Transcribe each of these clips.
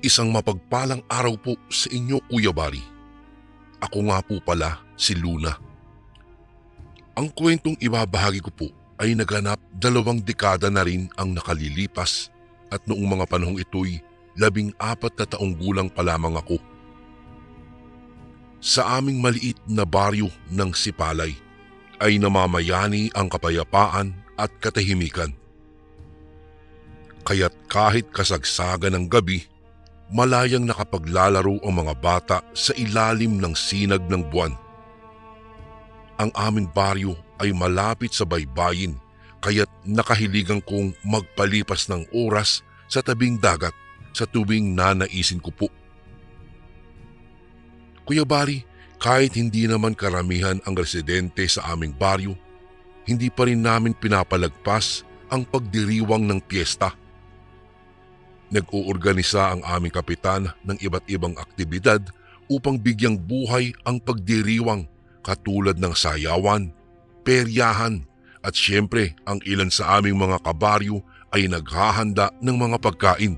Isang mapagpalang araw po sa inyo, Kuya Bari. Ako nga po pala si Luna. Ang kwentong ibabahagi ko po ay naganap 2 dekada na rin ang nakalilipas at noong mga panahong ito'y 14 na taong gulang pa lamang ako. Sa aming maliit na baryo ng Sipalay ay namamayani ang kapayapaan at katahimikan. Kaya't kahit kasagsagan ng gabi, malayang nakapaglalaro ang mga bata sa ilalim ng sinag ng buwan. Ang aming baryo ay malapit sa baybayin, kaya't nakahiligan kong magpalipas ng oras sa tabing dagat sa tuwing nanaisin ko po. Kuya Bari, kahit hindi naman karamihan ang residente sa aming baryo, hindi pa rin namin pinapalagpas ang pagdiriwang ng piyesta. Nag-oorganisa ang aming kapitan ng iba't ibang aktibidad upang bigyang buhay ang pagdiriwang katulad ng sayawan, peryahan at siyempre ang ilan sa aming mga kabaryo ay naghahanda ng mga pagkain.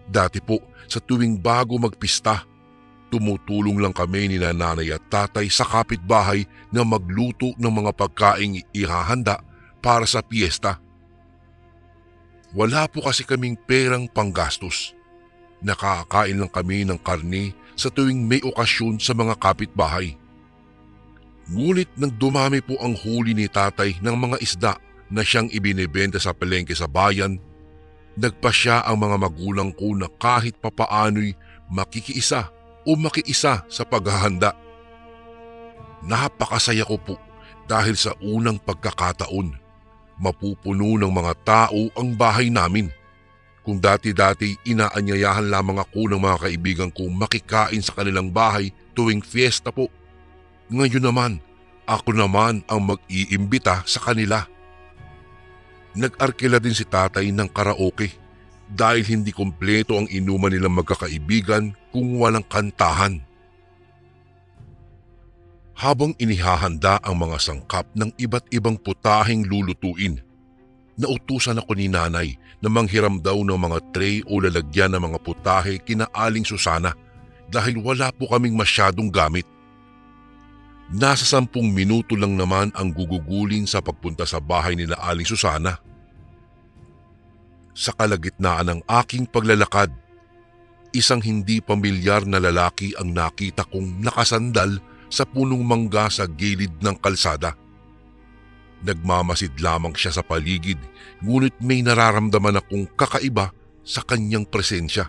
Dati po sa tuwing bago magpista, tumutulong lang kami ni nanay at tatay sa kapitbahay na magluto ng mga pagkaing ihahanda para sa piyesta. Wala po kasi kaming perang panggastos. Nakakain lang kami ng karne sa tuwing may okasyon sa mga kapitbahay. Ngunit nang dumami po ang huli ni tatay ng mga isda na siyang ibinebenta sa palengke sa bayan, nagpasya ang mga magulang ko na kahit papaano'y makikiisa o makiisa sa paghahanda. Napakasaya ko po dahil sa unang pagkakataon, mapupuno ng mga tao ang bahay namin. Kung dati-dati inaanyayahan lamang ako ng mga kaibigan kong makikain sa kanilang bahay tuwing fiesta po, ngayon naman ako naman ang mag-iimbita sa kanila. Nag-arkila din si tatay ng karaoke dahil hindi kompleto ang inuman nilang magkakaibigan kung walang kantahan. Habang inihahanda ang mga sangkap ng iba't ibang putaheng lulutuin, nautusan ako ni nanay na manghiram daw ng mga tray o lalagyan ng mga putahe kina Aling Susana dahil wala po kaming masyadong gamit. Nasa 10 minuto lang naman ang gugugulin sa pagpunta sa bahay nila Aling Susana. Sa kalagitnaan ng aking paglalakad, isang hindi pamilyar na lalaki ang nakita kong nakasandal sa punong mangga sa gilid ng kalsada. Nagmamasid lamang siya sa paligid, ngunit may nararamdaman akong kakaiba sa kanyang presensya.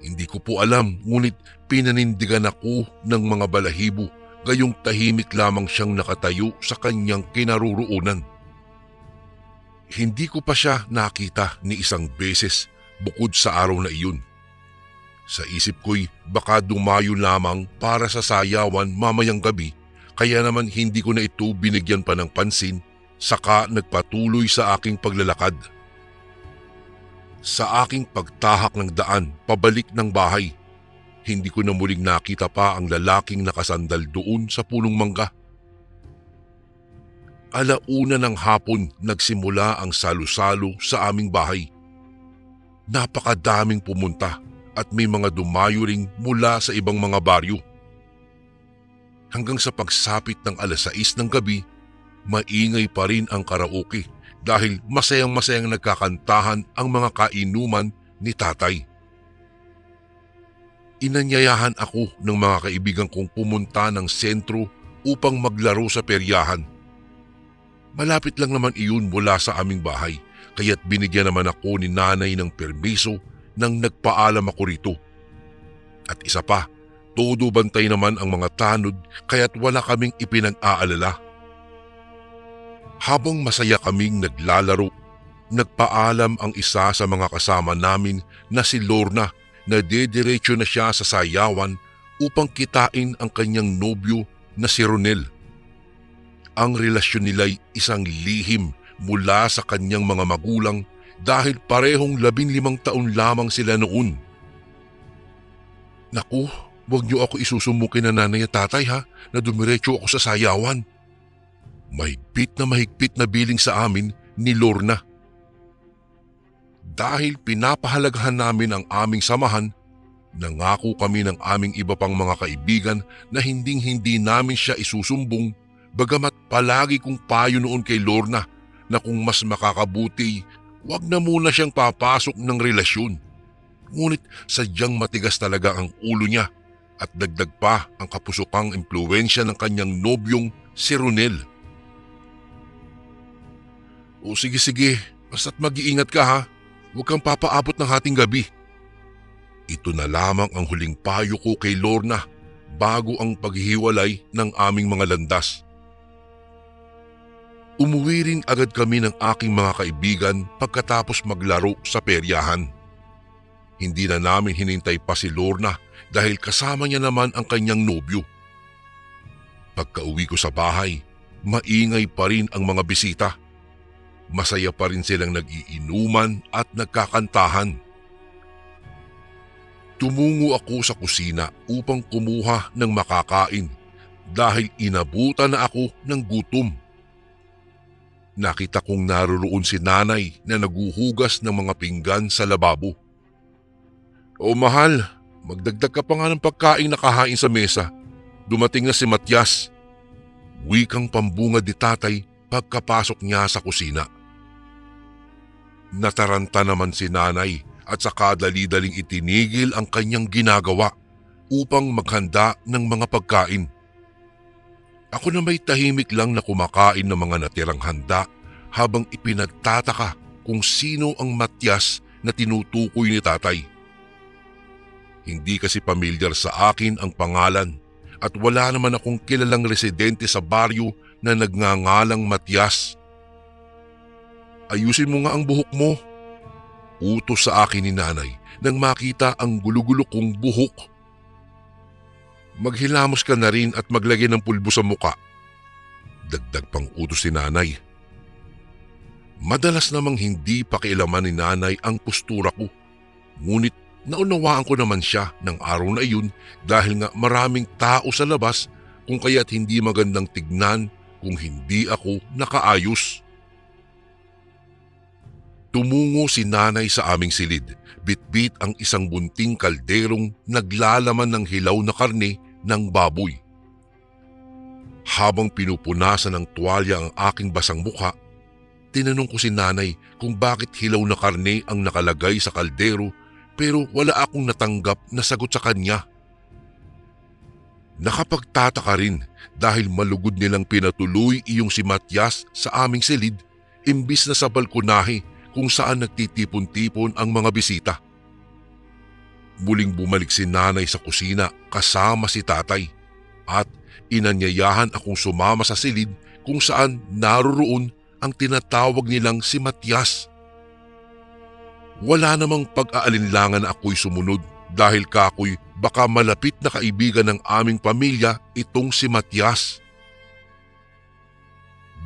Hindi ko po alam, ngunit pinanindigan ako ng mga balahibo, gayong tahimik lamang siyang nakatayo sa kanyang kinaroroonan. Hindi ko pa siya nakita ni isang beses bukod sa araw na iyon. Sa isip ko'y baka dumayo lamang para sa sayawan mamayang gabi, kaya naman hindi ko na ito binigyan pa ng pansin, saka nagpatuloy sa aking paglalakad. Sa aking pagtahak ng daan pabalik ng bahay, hindi ko na muling nakita pa ang lalaking nakasandal doon sa punong mangga. 1:00 ng hapon nagsimula ang salo-salo sa aming bahay. Napakadaming pumunta at may mga dumayo ring mula sa ibang mga baryo. Hanggang sa pagsapit ng 6:00 ng gabi, maingay pa rin ang karaoke dahil masayang-masayang nagkakantahan ang mga kainuman ni tatay. Inanyayahan ako ng mga kaibigan kong pumunta ng sentro upang maglaro sa peryahan. Malapit lang naman iyon mula sa aming bahay, kaya't binigyan naman ako ni nanay ng permiso nang nagpaalam ako rito. At isa pa, todo bantay naman ang mga tanod kaya't wala kaming ipinag-aalala. Habang masaya kaming naglalaro, nagpaalam ang isa sa mga kasama namin na si Lorna na dediretso na siya sa sayawan upang kitain ang kanyang nobyo na si Ronel. Ang relasyon nila'y isang lihim mula sa kanyang mga magulang dahil parehong 15 taon lamang sila noon. Naku, huwag niyo ako isusumukin na nanay at tatay ha, na dumiretso ako sa sayawan. Mahigpit na bilin sa amin ni Lorna. Dahil pinapahalagahan namin ang aming samahan, nangako kami ng aming iba pang mga kaibigan na hinding-hindi namin siya isusumbong, bagamat palagi kong payo noon kay Lorna na kung mas makakabuti, wag na muna siyang papasok ng relasyon. Ngunit sadyang matigas talaga ang ulo niya at dagdag pa ang kapusukang impluwensya ng kanyang nobyong si Ronel. O sige, basta't mag-iingat ka ha. Huwag kang papaabot ng hating gabi. Ito na lamang ang huling payo ko kay Lorna bago ang paghihiwalay ng aming mga landas. Umuwi rin agad kami ng aking mga kaibigan pagkatapos maglaro sa peryahan. Hindi na namin hinintay pa si Lorna dahil kasama niya naman ang kanyang nobyo. Pagka-uwi ko sa bahay, maingay pa rin ang mga bisita. Masaya pa rin silang nag-iinuman at nagkakantahan. Tumungo ako sa kusina upang kumuha ng makakain dahil inabutan na ako ng gutom. Nakita kong naroroon si nanay na naguhugas ng mga pinggan sa lababo. O mahal, magdagdag ka pa nga ng pagkain na kahain sa mesa. Dumating na si Matias. Wikang pambungad ni tatay pagkapasok niya sa kusina. Nataranta naman si nanay at saka dali-daling itinigil ang kanyang ginagawa upang maghanda ng mga pagkain. Ako na may tahimik lang na kumakain ng mga natirang handa habang ipinagtataka kung sino ang Matias na tinutukoy ni tatay. Hindi kasi pamilyar sa akin ang pangalan at wala naman akong kilalang residente sa baryo na nagngangalang Matias. Ayusin mo nga ang buhok mo. Utos sa akin ni nanay nang makita ang gulo-gulo kong buhok. Maghilamos ka na rin at maglagay ng pulbo sa muka. Dagdag pang utos ni nanay. Madalas namang hindi pakialaman ni nanay ang postura ko. Ngunit naunawaan ko naman siya ng araw na iyon dahil nga maraming tao sa labas kung kaya't hindi magandang tignan kung hindi ako nakaayos. Tumungo si nanay sa aming silid, bitbit ang isang bunting kalderong naglalaman ng hilaw na karne ng baboy. Habang pinupunasan ng tuwalya ang aking basang mukha, tinanong ko si nanay kung bakit hilaw na karne ang nakalagay sa kaldero pero wala akong natanggap na sagot sa kanya. Nakapagtataka rin dahil malugod nilang pinatuloy iyong si Matias sa aming silid imbis na sa balkonahe kung saan nagtitipon-tipon ang mga bisita. Muling bumalik si nanay sa kusina kasama si tatay at inanyayahan akong sumama sa silid kung saan naroroon ang tinatawag nilang si Matias. Wala namang pag-aalinlangan na ako'y sumunod dahil kako'y baka malapit na kaibigan ng aming pamilya itong si Matias.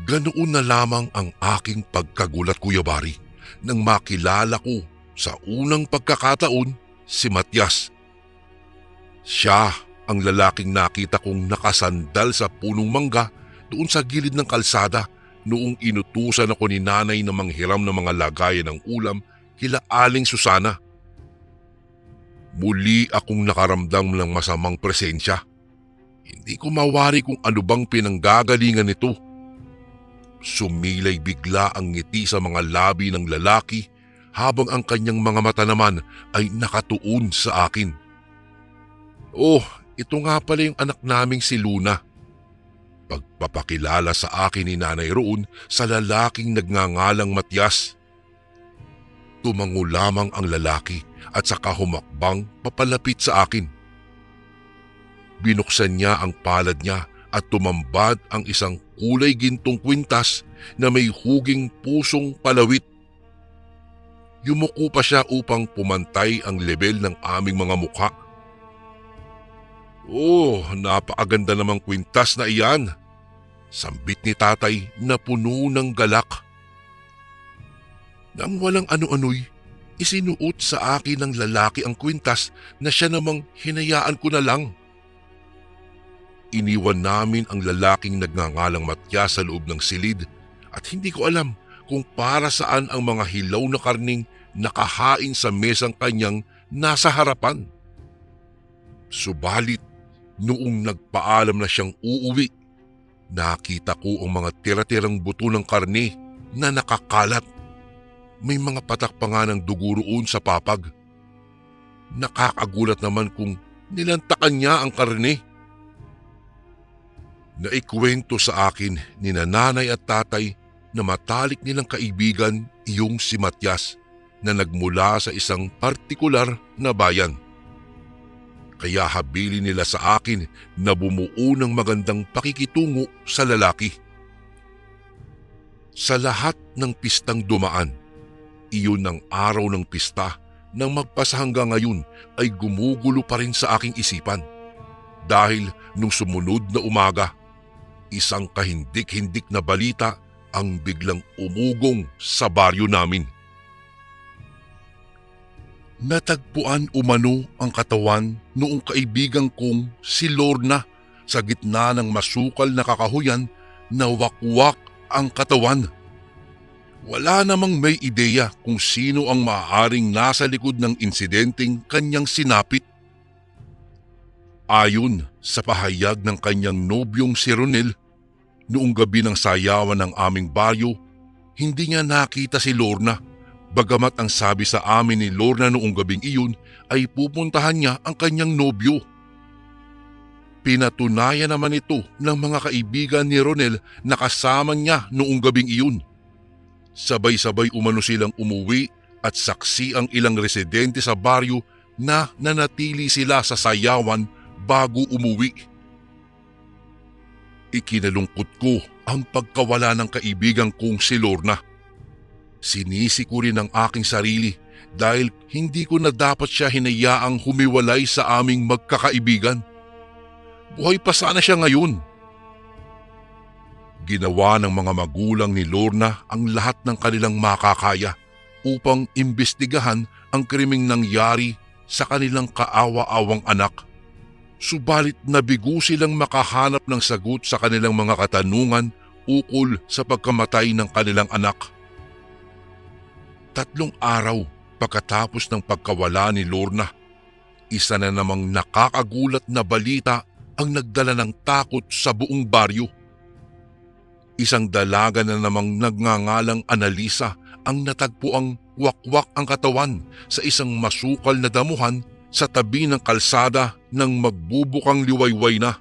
Ganoon na lamang ang aking pagkagulat, Kuya Bari, nang makilala ko sa unang pagkakataon si Matias. Siya ang lalaking nakita kong nakasandal sa punong mangga doon sa gilid ng kalsada noong inutusan ako ni nanay na manghiram ng mga lagayan ng ulam kila Aling Susana. Muli akong nakaramdam ng masamang presensya. Hindi ko mawari kung ano bang pinanggagalingan nito. Sumilay bigla ang ngiti sa mga labi ng lalaki habang ang kanyang mga mata naman ay nakatuon sa akin. Oh, ito nga pala yung anak naming si Luna. Pagpapakilala sa akin ni nanay roon sa lalaking nagngangalang Matias. Tumango lamang ang lalaki at saka humakbang papalapit sa akin. Binuksan niya ang palad niya at tumambad ang isang kulay gintong kwintas na may huging pusong palawit. Yumuko pa siya upang pumantay ang lebel ng aming mga mukha. Oh, napakaganda namang kwintas na iyan. Sambit ni tatay na puno ng galak. Nang walang ano-ano'y, isinuot sa akin ng lalaki ang kwintas na siya namang hinayaan ko na lang. Iniwan namin ang lalaking nagngangalang Matias sa loob ng silid at hindi ko alam kung para saan ang mga hilaw na karning nakahain sa mesang kanyang nasa harapan. Subalit noong nagpaalam na siyang uuwi, nakita ko ang mga tira-tirang buto ng karne na nakakalat. May mga patak pa nga ng dugo roon sa papag. Nakakagulat naman kung nilantakan niya ang karne. Naikwento sa akin ni nanay at tatay na matalik nilang kaibigan iyong si Matias na nagmula sa isang partikular na bayan. Kaya habili nila sa akin na bumuo ng magandang pakikitungo sa lalaki. Sa lahat ng pistang dumaan, iyon ang araw ng pista nang magpasa hanggang ngayon ay gumugulo pa rin sa aking isipan. Dahil nung sumunod na umaga, isang kahindik-hindik na balita ang biglang umugong sa baryo namin. Natagpuan umano ang katawan noong kaibigan kong si Lorna sa gitna ng masukal na kakahuyan na wakwak ang katawan. Wala namang may ideya kung sino ang maaaring nasa likod ng insidenteng kanyang sinapit. Ayon sa pahayag ng kanyang nobyong si Ronel, noong gabi ng sayawan ng aming baryo, hindi niya nakita si Lorna, bagamat ang sabi sa amin ni Lorna noong gabing iyon ay pupuntahan niya ang kanyang nobyo. Pinatunayan naman ito ng mga kaibigan ni Ronel na kasama niya noong gabing iyon. Sabay-sabay umano silang umuwi at saksi ang ilang residente sa baryo na nanatili sila sa sayawan bago umuwi. Ikinalungkot ko ang pagkawala ng kaibigan kong si Lorna. Sinisi ko rin ang aking sarili dahil hindi ko na dapat siya hinayaang humiwalay sa aming magkakaibigan. Buhay pa sana siya ngayon. Ginawa ng mga magulang ni Lorna ang lahat ng kanilang makakaya upang imbestigahan ang krimeng nangyari sa kanilang kaawa-awang anak. Subalit nabigo silang makahanap ng sagot sa kanilang mga katanungan ukol sa pagkamatay ng kanilang anak. 3 araw pagkatapos ng pagkawala ni Lorna, isa na namang nakakagulat na balita ang nagdala ng takot sa buong baryo. Isang dalaga na namang nagngangalang Analisa ang natagpuang wakwak ang katawan sa isang masukal na damuhan sa tabi ng kalsada ng magbubukang liwayway na.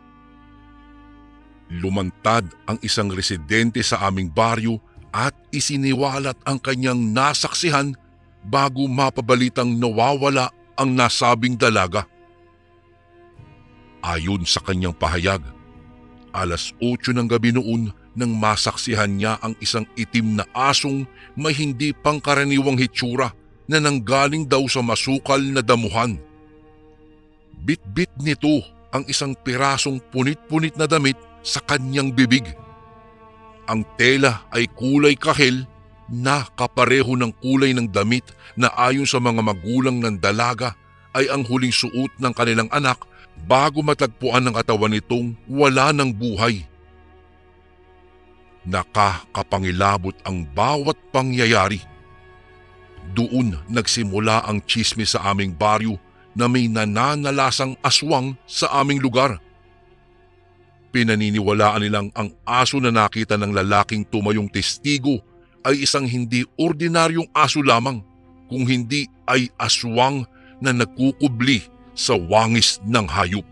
Lumantad ang isang residente sa aming baryo at isiniwalat ang kanyang nasaksihan bago mapabalitang nawawala ang nasabing dalaga. Ayon sa kanyang pahayag, 8:00 ng gabi noon nang masaksihan niya ang isang itim na asong may hindi pangkaraniwang hitsura na nanggaling daw sa masukal na damuhan. Bit-bit nito ang isang pirasong punit-punit na damit sa kanyang bibig. Ang tela ay kulay kahel na kapareho ng kulay ng damit na ayon sa mga magulang ng dalaga ay ang huling suot ng kanilang anak bago matagpuan ng katawan nitong wala ng buhay. Nakakapangilabot ang bawat pangyayari. Doon nagsimula ang tsismis sa aming baryo na may nananalasang aswang sa aming lugar. Pinaniniwalaan nilang ang aso na nakita ng lalaking tumayong testigo ay isang hindi ordinaryong aso lamang, kung hindi ay aswang na nagkukubli sa wangis ng hayop.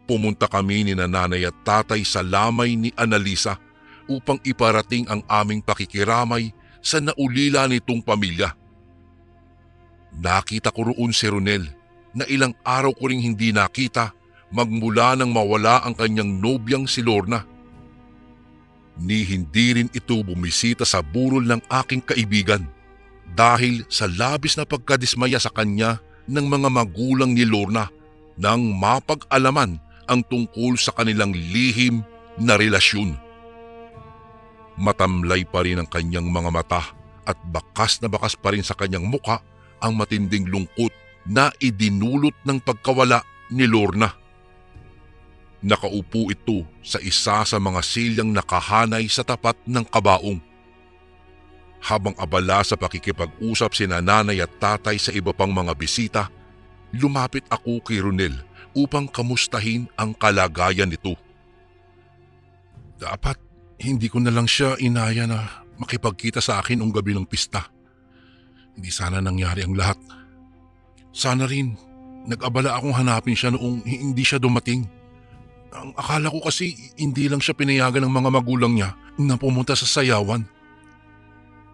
Pumunta kami ni nanay at tatay sa lamay ni Analisa upang iparating ang aming pakikiramay sa naulila nitong pamilya. Nakita ko roon si Ronel na ilang araw ko ring hindi nakita magmula nang mawala ang kanyang nobyang si Lorna. Ni hindi rin ito bumisita sa burol ng aking kaibigan dahil sa labis na pagkadismaya sa kanya ng mga magulang ni Lorna nang mapag-alaman ang tungkol sa kanilang lihim na relasyon. Matamlay pa rin ang kanyang mga mata at bakas na bakas pa rin sa kanyang muka ang matinding lungkot na idinulot ng pagkawala ni Lorna. Nakaupo ito sa isa sa mga silyang nakahanay sa tapat ng kabaong. Habang abala sa pakikipag-usap sina nanay at tatay sa iba pang mga bisita, lumapit ako kay Ronel upang kamustahin ang kalagayan nito. Dapat hindi ko na lang siya inaya na makipagkita sa akin noong gabi ng pista. Hindi sana nangyari ang lahat. Sana rin nag-abala akong hanapin siya noong hindi siya dumating. Ang akala ko kasi hindi lang siya pinayagan ng mga magulang niya na pumunta sa sayawan.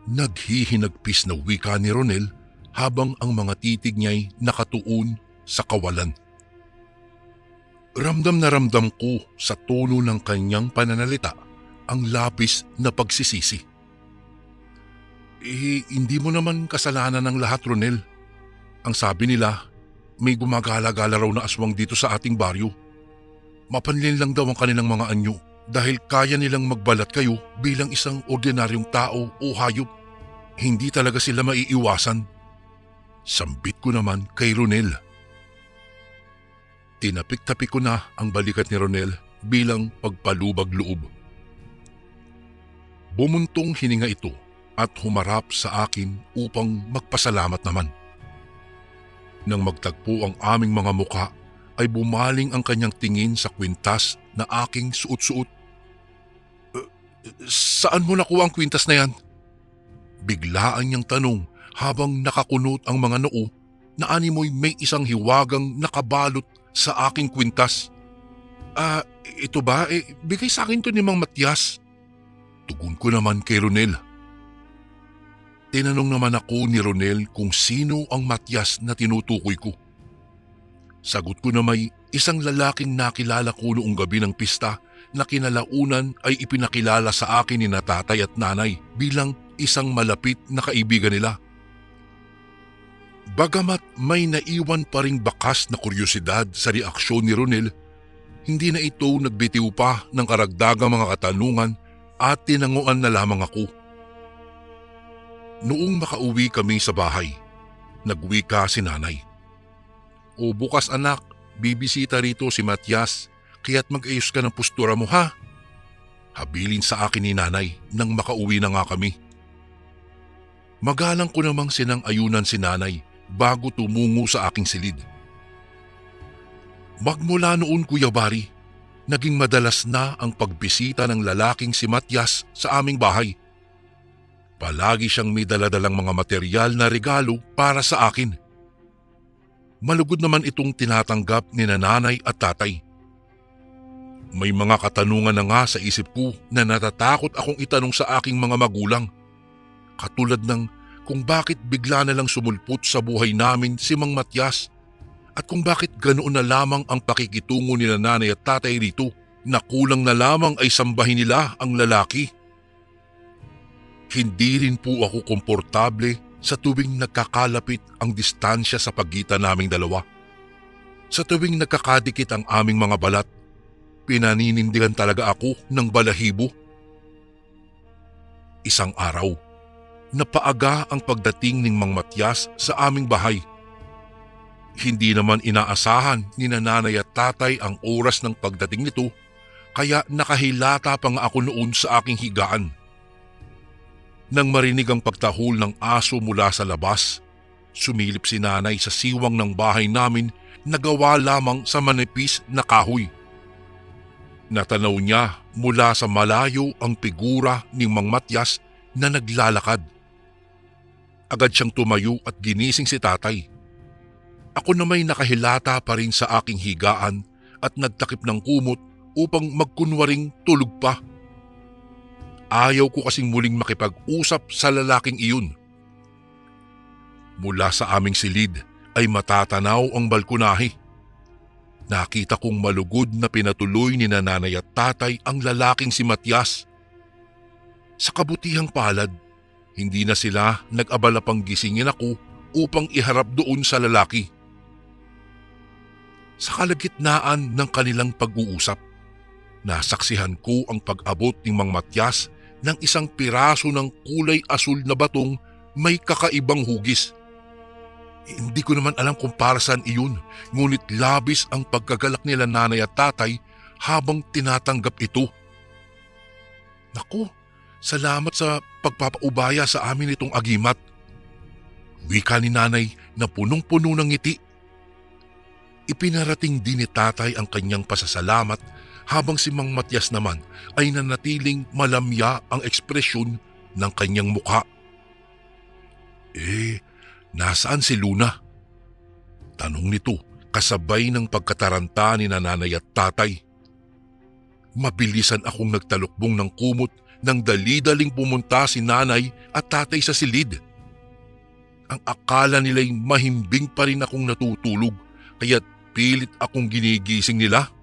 Naghihinagpis na wika ni Ronel habang ang mga titig niya'y nakatuon sa kawalan. Ramdam na ramdam ko sa tono ng kanyang pananalita ang labis na pagsisisi. Hindi mo naman kasalanan ng lahat, Ronel. Ang sabi nila, may gumagala-gala raw na aswang dito sa ating baryo. Mapanlin lang daw ang kanilang mga anyo dahil kaya nilang magbalat kayo bilang isang ordinaryong tao o hayop. Hindi talaga sila maiiwasan. Sambit ko naman kay Ronel. Tinapik-tapik ko na ang balikat ni Ronel bilang pagpalubag loob. Bumuntong hininga ito at humarap sa akin upang magpasalamat naman. Nang magtagpo ang aming mga mukha ay bumaling ang kanyang tingin sa kwintas na aking suot-suot. Saan mo nakuha ang kwintas na yan? Biglaan niyang tanong habang nakakunot ang mga noo na animoy may isang hiwagang nakabalot sa aking kwintas. Ito ba? Bigay sa akin to ni Mang Matias. Tugon ko naman kay Ronel. Tinanong naman ako ni Ronel kung sino ang Matias na tinutukoy ko. Sagot ko na may isang lalaking nakilala ko noong gabi ng pista na kinalaunan ay ipinakilala sa akin ni tatay at nanay bilang isang malapit na kaibigan nila. Bagamat may naiwan pa ring bakas na kuryosidad sa reaksyon ni Ronel, hindi na ito nagbitiw pa ng karagdagang mga katanungan at tinanguan na lamang ako. Noong makauwi kami sa bahay, nagwika si nanay. O bukas anak, bibisita rito si Matias, kaya't mag-ayos ka ng postura mo ha? Habilin sa akin ni nanay nang makauwi na nga kami. Magalang ko namang sinang-ayunan si nanay bago tumungo sa aking silid. Magmula noon Kuya Bari, naging madalas na ang pagbisita ng lalaking si Matias sa aming bahay. Palagi siyang may daladalang mga material na regalo para sa akin. Malugod naman itong tinatanggap ni nanay at tatay. May mga katanungan na nga sa isip ko na natatakot akong itanong sa aking mga magulang. Katulad ng kung bakit bigla na lang sumulpot sa buhay namin si Mang Matias at kung bakit ganoon na lamang ang pakikitungo ni nanay at tatay rito na kulang na lamang ay sambahin nila ang lalaki. Hindi rin po ako komportable sa tuwing nagkakalapit ang distansya sa pagitan naming dalawa. Sa tuwing nagkakadikit ang aming mga balat, pinaninindigan talaga ako ng balahibo. Isang araw, napaaga ang pagdating ng Mang Matias sa aming bahay. Hindi naman inaasahan ni nanay at tatay ang oras ng pagdating nito, kaya nakahilata pa nga ako noon sa aking higaan. Nang marinig ang pagtahol ng aso mula sa labas, sumilip si nanay sa siwang ng bahay namin na gawa lamang sa manipis na kahoy. Natanaw niya mula sa malayo ang figura ni Mang Matias na naglalakad. Agad siyang tumayo at ginising si tatay. Ako na may nakahilata pa rin sa aking higaan at nagtakip ng kumot upang magkunwaring tulog pa. Ayaw ko kasing muling makipag-usap sa lalaking iyon. Mula sa aming silid ay matatanaw ang balkonahe. Nakita kong malugod na pinatuloy ni nanay at tatay ang lalaking si Matias. Sa kabutihang palad, hindi na sila nag-abala pang gisingin ako upang iharap doon sa lalaki. Sa kalagitnaan ng kanilang pag-uusap, nasaksihan ko ang pag-abot ni Mang Matias ng isang piraso ng kulay asul na batong may kakaibang hugis. Hindi ko naman alam kung para saan iyon, ngunit labis ang pagkagalak nila nanay at tatay habang tinatanggap ito. Naku, Salamat sa pagpapaubaya sa amin itong agimat. Wika ni nanay na punong-puno ng ngiti. Ipinarating din ni tatay ang kanyang pasasalamat habang si Mang Matias naman ay nanatiling malamya ang ekspresyon ng kanyang mukha. Nasaan si Luna? Tanong nito kasabay ng pagkataranta ni nanay at tatay. Mabilisan akong nagtalukbong ng kumot nang dali-daling pumunta si nanay at tatay sa silid. Ang akala nila'y mahimbing pa rin akong natutulog kaya't pilit akong ginigising nila.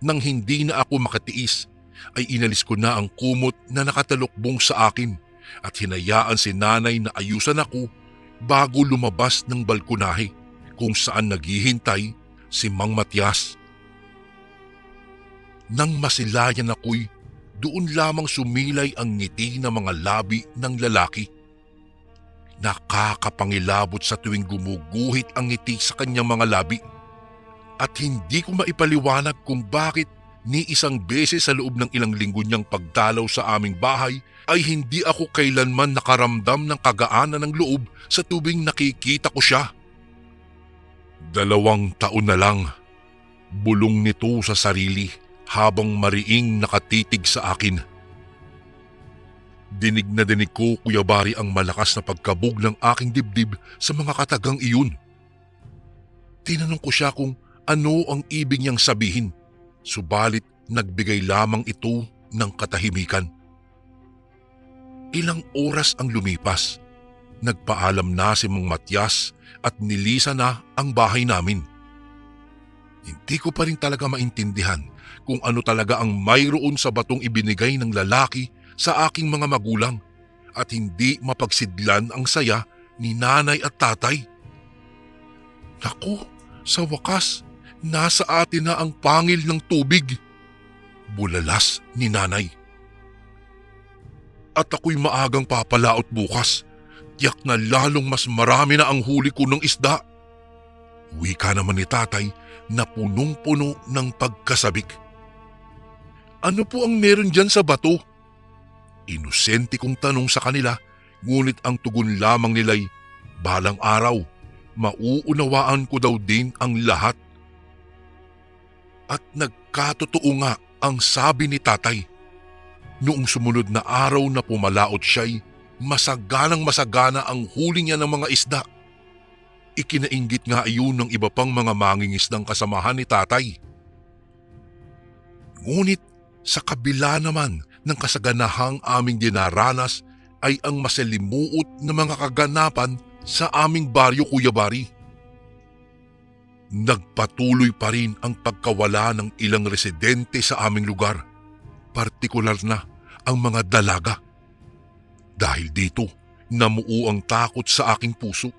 Nang hindi na ako makatiis ay inalis ko na ang kumot na nakatalukbong sa akin at hinayaan si nanay na ayusan ako bago lumabas ng balkonahe kung saan naghihintay si Mang Matias. Nang masilayan ako'y doon lamang sumilay ang ngiti ng mga labi ng lalaki. Nakakapangilabot sa tuwing gumuguhit ang ngiti sa kanyang mga labi at hindi ko maipaliwanag kung bakit ni isang beses sa loob ng ilang linggo niyang pagdalaw sa aming bahay ay hindi ako kailanman nakaramdam ng kagaanan ng loob sa tuwing nakikita ko siya. 2 taon na lang, bulong nito sa sarili habang mariing nakatitig sa akin. Dinig na dinig ko, Kuya Bari, ang malakas na pagkabog ng aking dibdib sa mga katagang iyon. Tinanong ko siya kung ano ang ibig niyang sabihin, subalit nagbigay lamang ito ng katahimikan. Ilang oras ang lumipas. Nagpaalam na si Mang Matias at nilisa na ang bahay namin. Hindi ko pa rin talaga maintindihan kung ano talaga ang mayroon sa batong ibinigay ng lalaki sa aking mga magulang at hindi mapagsidlan ang saya ni nanay at tatay. Naku, sa wakas, nasa atin na ang pangil ng tubig. Bulalas ni nanay. At ako'y maagang papalaot bukas. Tiyak na lalong mas marami na ang huli ko ng isda. Wika naman ni tatay na punong-puno ng pagkasabik. Ano po ang meron dyan sa bato? Inosente kong tanong sa kanila, ngunit ang tugon lamang nila'y, balang araw, mauunawaan ko daw din ang lahat. At nagkatotoo nga ang sabi ni tatay. Noong sumunod na araw na pumalaot siya'y masaganang masagana ang huli niya ng mga isda. Ikinainggit nga iyon ng iba pang mga mangingisdang kasamahan ni tatay. Ngunit sa kabila naman ng kasaganahang aming dinaranas ay ang masalimuot na mga kaganapan sa aming baryo, Kuya Bari. Nagpatuloy pa rin ang pagkawala ng ilang residente sa aming lugar, partikular na ang mga dalaga. Dahil dito, namuo ang takot sa aking puso.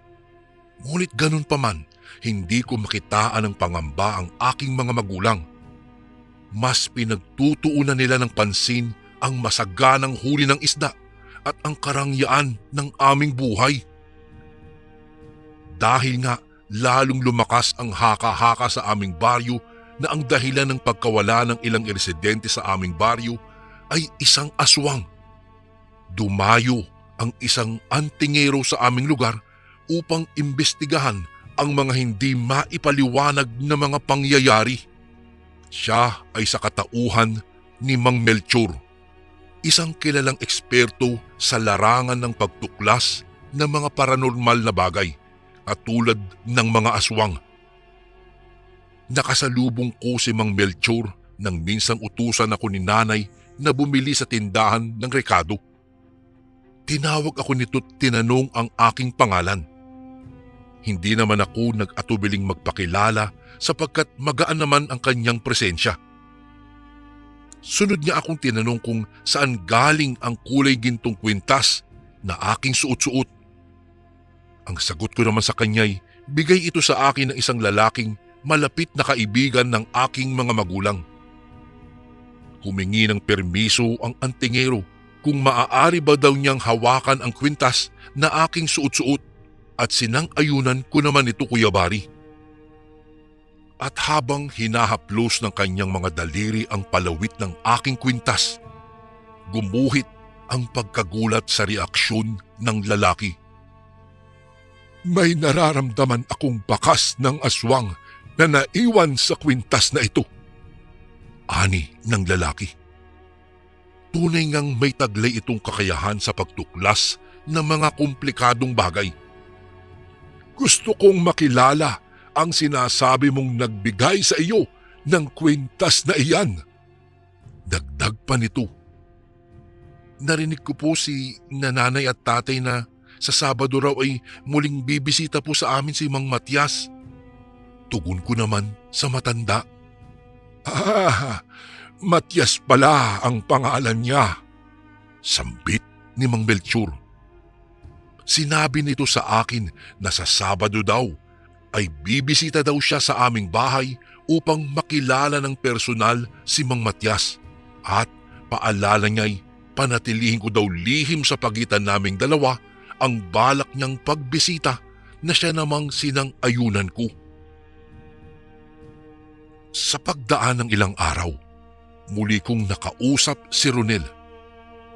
Ngunit ganun pa man, hindi ko makitaan ng pangamba ang aking mga magulang. Mas pinagtutuunan nila ng pansin ang masaganang huli ng isda at ang karangyaan ng aming buhay. Dahil nga lalong lumakas ang haka-haka sa aming baryo na ang dahilan ng pagkawala ng ilang residente sa aming baryo ay isang aswang. Dumayo ang isang antingero sa aming lugar upang imbestigahan ang mga hindi maipaliwanag na mga pangyayari. Siya ay sa katauhan ni Mang Melchor, isang kilalang eksperto sa larangan ng pagtuklas ng mga paranormal na bagay at tulad ng mga aswang. Nakasalubong ko si Mang Melchor nang minsang utusan ako ni nanay na bumili sa tindahan ng rekado. Tinawag ako nito't tinanong ang aking pangalan. Hindi naman ako nag-atubiling magpakilala sapagkat magaan naman ang kanyang presensya. Sunod niya akong tinanong kung saan galing ang kulay gintong kwintas na aking suot-suot. Ang sagot ko naman sa kanya'y bigay ito sa akin ng isang lalaking malapit na kaibigan ng aking mga magulang. Humingi ng permiso ang antingero kung maaari ba daw niyang hawakan ang kwintas na aking suot-suot at sinang-ayunan ko naman ito, Kuya Bari. At habang hinahaplos ng kanyang mga daliri ang palawit ng aking kwintas, gumuhit ang pagkagulat sa reaksyon ng lalaki. May nararamdaman akong bakas ng aswang na naiwan sa kwintas na ito, ani ng lalaki. Tunay ngang may taglay itong kakayahan sa pagtuklas ng mga komplikadong bagay. Gusto kong makilala ang sinasabi mong nagbigay sa iyo ng kwintas na iyan. Dagdag pa nito. Narinig ko po si nanay at tatay na sa Sabado raw ay muling bibisita po sa amin si Mang Matias. Tugon ko naman sa matanda. Matias pala ang pangalan niya, sambit ni Mang Melchor. Sinabi nito sa akin na sa Sabado daw ay bibisita daw siya sa aming bahay upang makilala ng personal si Mang Matias at paalala niya'y panatilihin ko daw lihim sa pagitan naming dalawa ang balak niyang pagbisita na siya namang sinang-ayunan ko. Sa pagdaan ng ilang araw, muli kong nakausap si Ronel.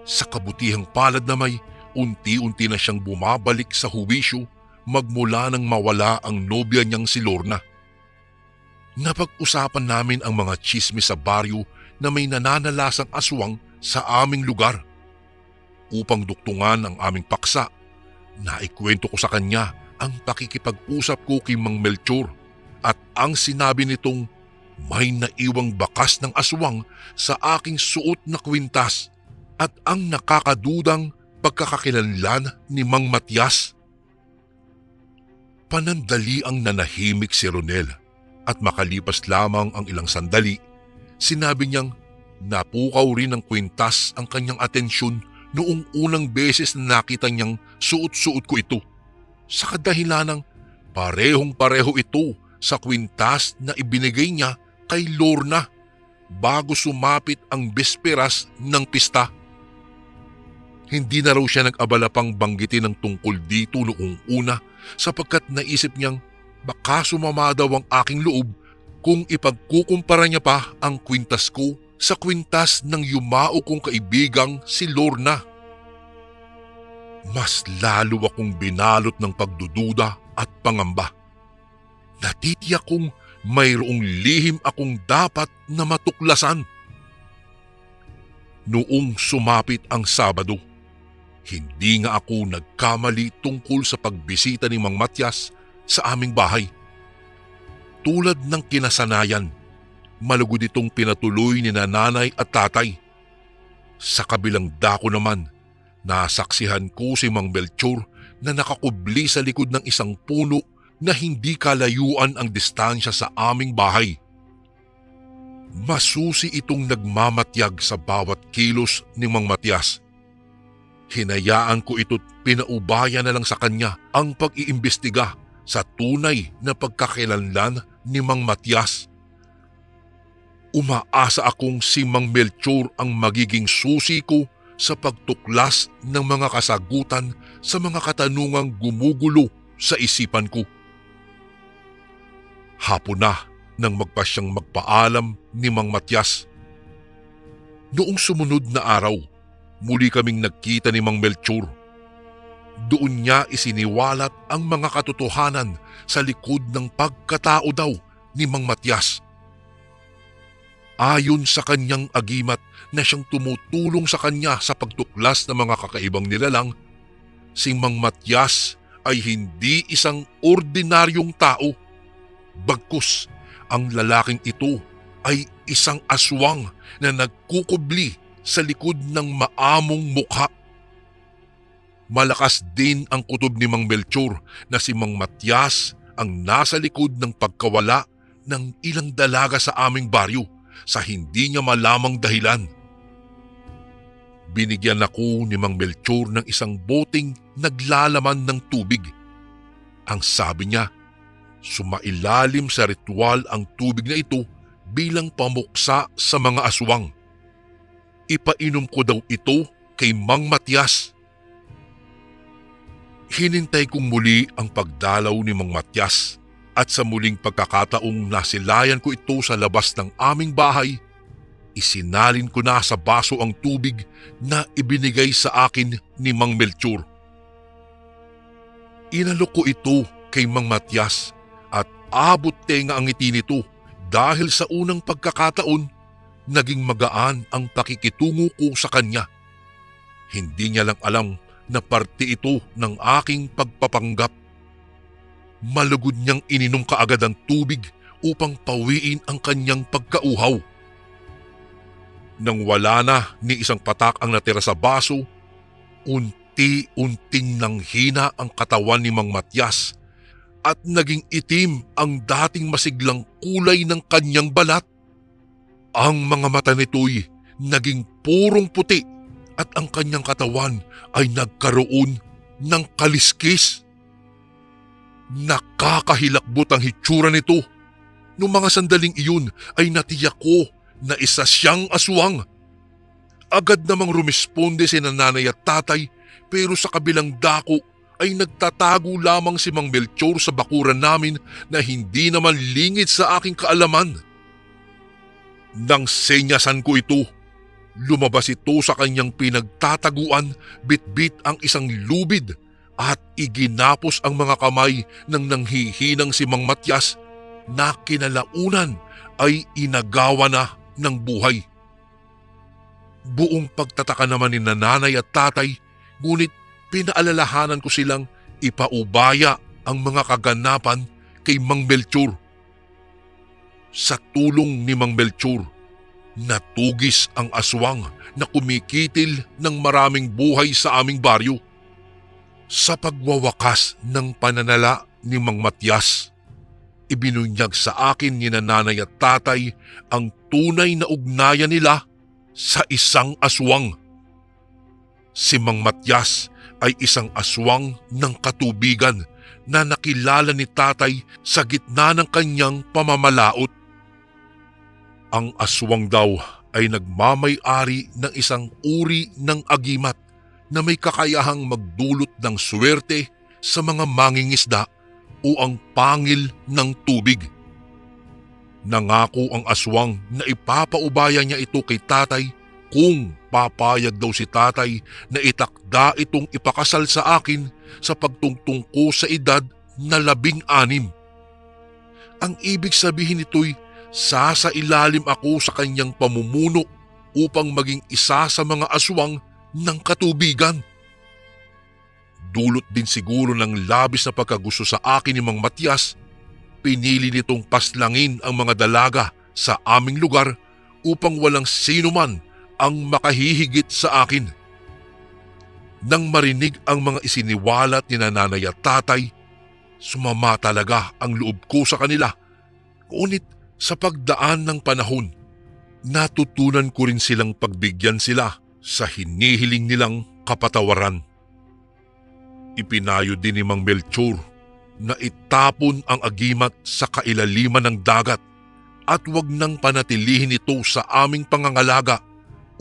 Sa kabutihang palad na may unti-unti na siyang bumabalik sa huwisyo magmula nang mawala ang nobya niyang si Lorna. Napag-usapan namin ang mga tsismis sa baryo na may nananalasang aswang sa aming lugar. Upang duktungan ang aming paksa, naikwento ko sa kanya ang pakikipag-usap ko kay Mang Melchor at ang sinabi nitong may naiwang bakas ng aswang sa aking suot na kwintas at ang nakakadudang pagkakakilanlan ni Mang Matias. Panandali ang nanahimik si Ronel at makalipas lamang ang ilang sandali, sinabi niyang napukaw rin ng kwintas ang kanyang atensyon noong unang beses na nakita niyang suot-suot ko ito. Sa kadahilanang parehong-pareho ito sa kwintas na ibinigay niya kay Lorna bago sumapit ang bisperas ng pista. Hindi na raw siya nag-abala pang banggitin ng tungkol dito noong una sapagkat naisip niyang baka sumama daw ang aking loob kung ipagkukumpara niya pa ang kwintas ko sa kwintas ng yumao kong kaibigang si Lorna. Mas lalo akong binalot ng pagdududa at pangamba. Natitiyak kong mayroong lihim akong dapat na matuklasan. Noong sumapit ang Sabado, hindi nga ako nagkamali tungkol sa pagbisita ni Mang Matias sa aming bahay. Tulad ng kinasanayan, malugod itong pinatuloy ni nanay at tatay. Sa kabilang dako naman, nasaksihan ko si Mang Melchor na nakakubli sa likod ng isang puno na hindi kalayuan ang distansya sa aming bahay. Masusi itong nagmamatyag sa bawat kilos ni Mang Matias. Hinayaan ko ito't pinaubaya na lang sa kanya ang pag-iimbestiga sa tunay na pagkakilanlan ni Mang Matias. Umaasa akong si Mang Melchor ang magiging susi ko sa pagtuklas ng mga kasagutan sa mga katanungang gumugulo sa isipan ko. Hapon na nang magpasyang magpaalam ni Mang Matias. Noong sumunod na araw, muli kaming nagkita ni Mang Melchor. Doon niya isiniwalat ang mga katotohanan sa likod ng pagkatao daw ni Mang Matias. Ayon sa kanyang agimat na siyang tumutulong sa kanya sa pagtuklas ng mga kakaibang nilalang, si Mang Matias ay hindi isang ordinaryong tao. Bagkus, ang lalaking ito ay isang aswang na nagkukubli sa likod ng maamong mukha. Malakas din ang kutob ni Mang Melchor na si Mang Matias ang nasa likod ng pagkawala ng ilang dalaga sa aming baryo sa hindi niya malamang dahilan. Binigyan ako ni Mang Melchor ng isang boteng naglalaman ng tubig. Ang sabi niya, sumailalim sa ritual ang tubig na ito bilang pamuksa sa mga aswang. Ipainom ko daw ito kay Mang Matias. Hinintay kong muli ang pagdalaw ni Mang Matias at sa muling pagkakataong nasilayan ko ito sa labas ng aming bahay, Isinalin ko na sa baso ang tubig na ibinigay sa akin ni Mang Melchor. Inalok ko ito kay Mang Matias at abot tenga ang ngiti nito dahil sa unang pagkakataon naging magaan ang pakikitungo ko sa kanya. Hindi niya lang alam na parte ito ng aking pagpapanggap. Malugod niyang ininom kaagad ang tubig upang pawiin ang kanyang pagkauhaw. Nang wala na ni isang patak ang natira sa baso, unti-unting nanghina ang katawan ni Mang Matias at naging itim ang dating masiglang kulay ng kanyang balat. Ang mga mata nito'y naging purong puti at ang kanyang katawan ay nagkaroon ng kaliskis. Nakakahilakbot ang hitsura nito. Noong mga sandaling iyon ay natiyak ko na isa siyang aswang. Agad namang rumisponde si nanay at tatay pero sa kabilang dako ay nagtatago lamang si Mang Melchor sa bakuran namin na hindi naman lingid sa aking kaalaman. Nang senyasan ko ito, lumabas ito sa kanyang pinagtataguan, bitbit ang isang lubid at iginapos ang mga kamay ng nanghihinang si Mang Matias na kinalaunan ay inagawa na ng buhay. Buong pagtataka naman ni nanay at tatay, ngunit pinaalalahanan ko silang ipaubaya ang mga kaganapan kay Mang Melchor. Sa tulong ni Mang Melchor, natugis ang aswang na kumikitil ng maraming buhay sa aming baryo. Sa pagwawakas ng pananala ni Mang Matias, ibinunyag sa akin ni nanay at tatay ang tunay na ugnayan nila sa isang aswang. Si Mang Matias ay isang aswang ng katubigan na nakilala ni tatay sa gitna ng kanyang pamamalaot. Ang aswang daw ay nagmamay-ari ng isang uri ng agimat na may kakayahang magdulot ng swerte sa mga mangingisda o ang pangil ng tubig. Nangako ang aswang na ipapaubaya niya ito kay tatay kung papayag daw si tatay na itakda itong ipakasal sa akin sa pagtungtong ko sa edad na 16. Ang ibig sabihin nito'y sasailalim ako sa kanyang pamumuno upang maging isa sa mga aswang ng katubigan. Dulot din siguro ng labis na pagkagusto sa akin ni Mang Matias, pinili nitong paslangin ang mga dalaga sa aming lugar upang walang sino man ang makahihigit sa akin. Nang marinig ang mga isiniwalat ni nanay at tatay, sumama talaga ang loob ko sa kanila. Ngunit sa pagdaan ng panahon, natutunan ko rin silang pagbigyan sila sa hinihiling nilang kapatawaran. Ipinayo din ni Mang Melchor na itapon ang agimat sa kailaliman ng dagat at wag nang panatilihin ito sa aming pangangalaga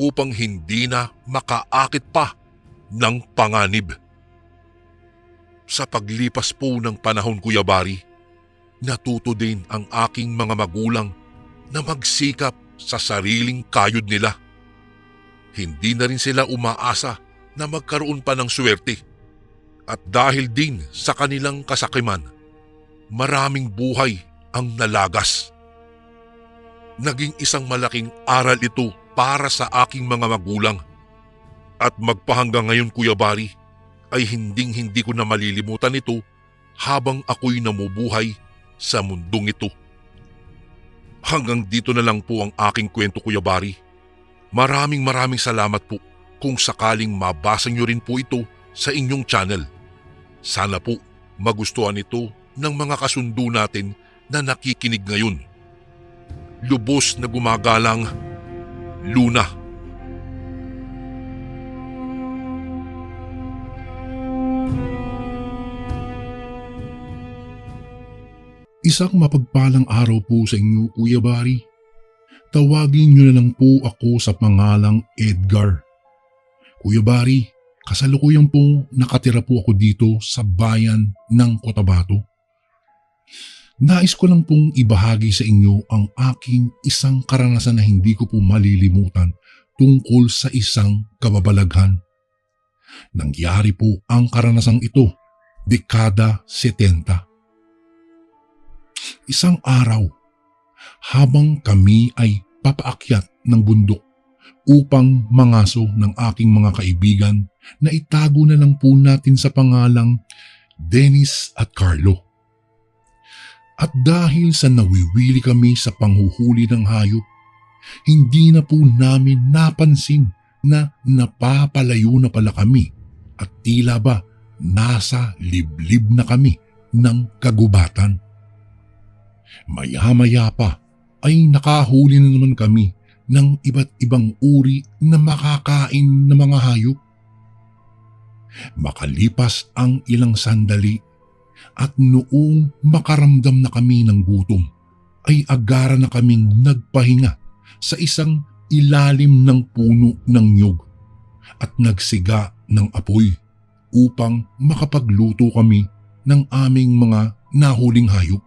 upang hindi na makaakit pa ng panganib. Sa paglipas po ng panahon, Kuya Bari, natuto din ang aking mga magulang na magsikap sa sariling kayod nila. Hindi na rin sila umaasa na magkaroon pa ng swerte. At dahil din sa kanilang kasakiman, maraming buhay ang nalagas. Naging isang malaking aral ito para sa aking mga magulang. At magpahanggang ngayon, Kuya Bari, ay hinding-hindi ko na malilimutan ito habang ako'y namubuhay sa mundong ito. Hanggang dito na lang po ang aking kwento, Kuya Bari. Maraming salamat po kung sakaling mabasa niyo rin po ito sa inyong channel. Sana po magustuhan ito ng mga kasundo natin na nakikinig ngayon. Lubos na gumagalang, Luna. Isang mapagpalang araw po sa inyo, Kuya Bari. Tawagin niyo na lang po ako sa pangalang Edgar. Kuya Bari, kasalukuyan po nakatira po ako dito sa bayan ng Cotabato. Nais ko lang pong ibahagi sa inyo ang aking isang karanasan na hindi ko po malilimutan tungkol sa isang kababalaghan. Nangyari po ang karanasang ito, dekada 70. Isang araw, habang kami ay papaakyat ng bundok upang mangaso ng aking mga kaibigan na itago na lang po natin sa pangalang Dennis at Carlo. At dahil sa nawiwili kami sa panghuhuli ng hayop, hindi na po namin napansin na napapalayo na pala kami at tila ba nasa liblib na kami ng kagubatan. Maya-maya pa ay nakahuli na naman kami ng iba't ibang uri na makakain na mga hayop. Makalipas ang ilang sandali at noong makaramdam na kami ng gutom, ay agara na kaming nagpahinga sa isang ilalim ng puno ng nyug at nagsiga ng apoy upang makapagluto kami ng aming mga nahuling hayop.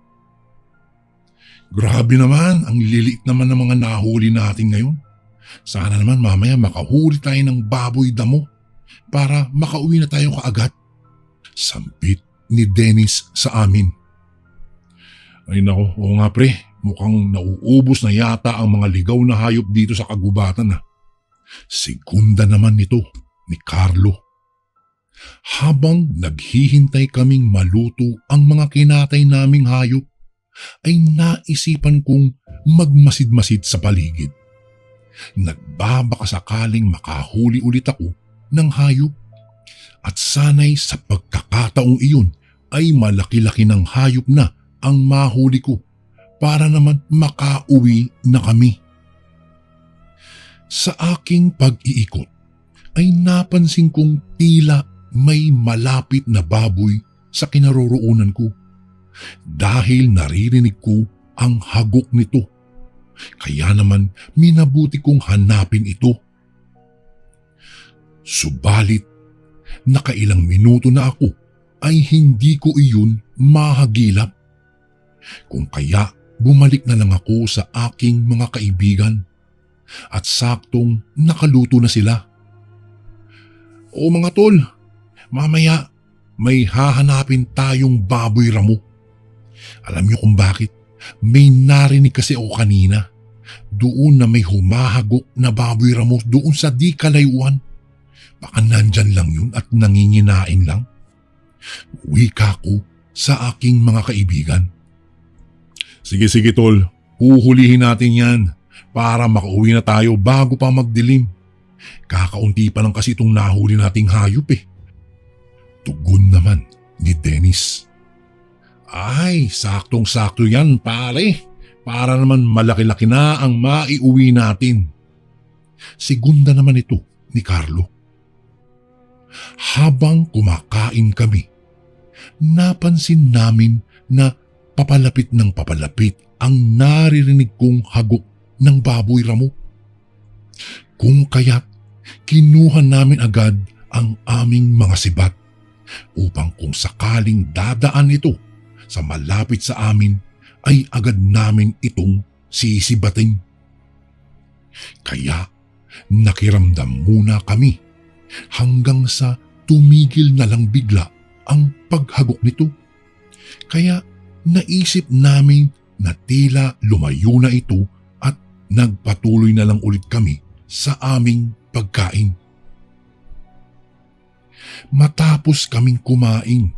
Grabe naman, ang liliit naman ng mga nahuli natin ngayon. Sana naman mamaya makahuli tayo ng baboy damo para makauwi na tayo kaagad. Sampit ni Dennis sa amin. Ay nako, oo nga pre, mukhang nauubos na yata ang mga ligaw na hayop dito sa kagubatan na. Segunda naman nito ni Carlo. Habang naghihintay kaming maluto ang mga kinatay naming hayop, ay naisipan kong magmasid-masid sa paligid. Nagbabaka sakaling makahuli ulit ako ng hayop at sanay sa pagkakataong iyon ay malaki-laki ng hayop na ang mahuli ko para naman makauwi na kami. Sa aking pag-iikot ay napansin kong tila may malapit na baboy sa kinaroroonan ko. Dahil naririnig ko ang hagok nito, kaya naman minabuti kong hanapin ito. Subalit, nakailang minuto na ako ay hindi ko iyon mahagilap. Kung kaya bumalik na lang ako sa aking mga kaibigan at saktong nakaluto na sila. O mga tol, mamaya may hahanapin tayong baboy ramo. Alam niyo kung bakit? May narinig kasi ako kanina. Doon na may humahagok na baboy ramo doon sa di kalayuan. Baka nandyan lang yun at nanginginain lang. Wika ko sa aking mga kaibigan. Sige tol, huhulihin natin yan para makauwi na tayo bago pa magdilim. Kakaunti pa lang kasi itong nahuli nating hayop eh. Tugon naman ni Dennis. Ay, saktong-sakto yan pare. Para naman malaki-laki na ang maiuwi natin. Segunda naman ito ni Carlo. Habang kumakain kami, napansin namin na papalapit ng papalapit ang naririnig kong hagok ng baboy ramo. Kung kaya't kinuha namin agad ang aming mga sibat upang kung sakaling dadaan ito sa malapit sa amin ay agad namin itong sisibating. Kaya nakiramdam muna kami hanggang sa tumigil na lang bigla ang paghagok nito. Kaya naisip namin na tila lumayo na ito at nagpatuloy na lang ulit kami sa aming pagkain. Matapos kaming kumain,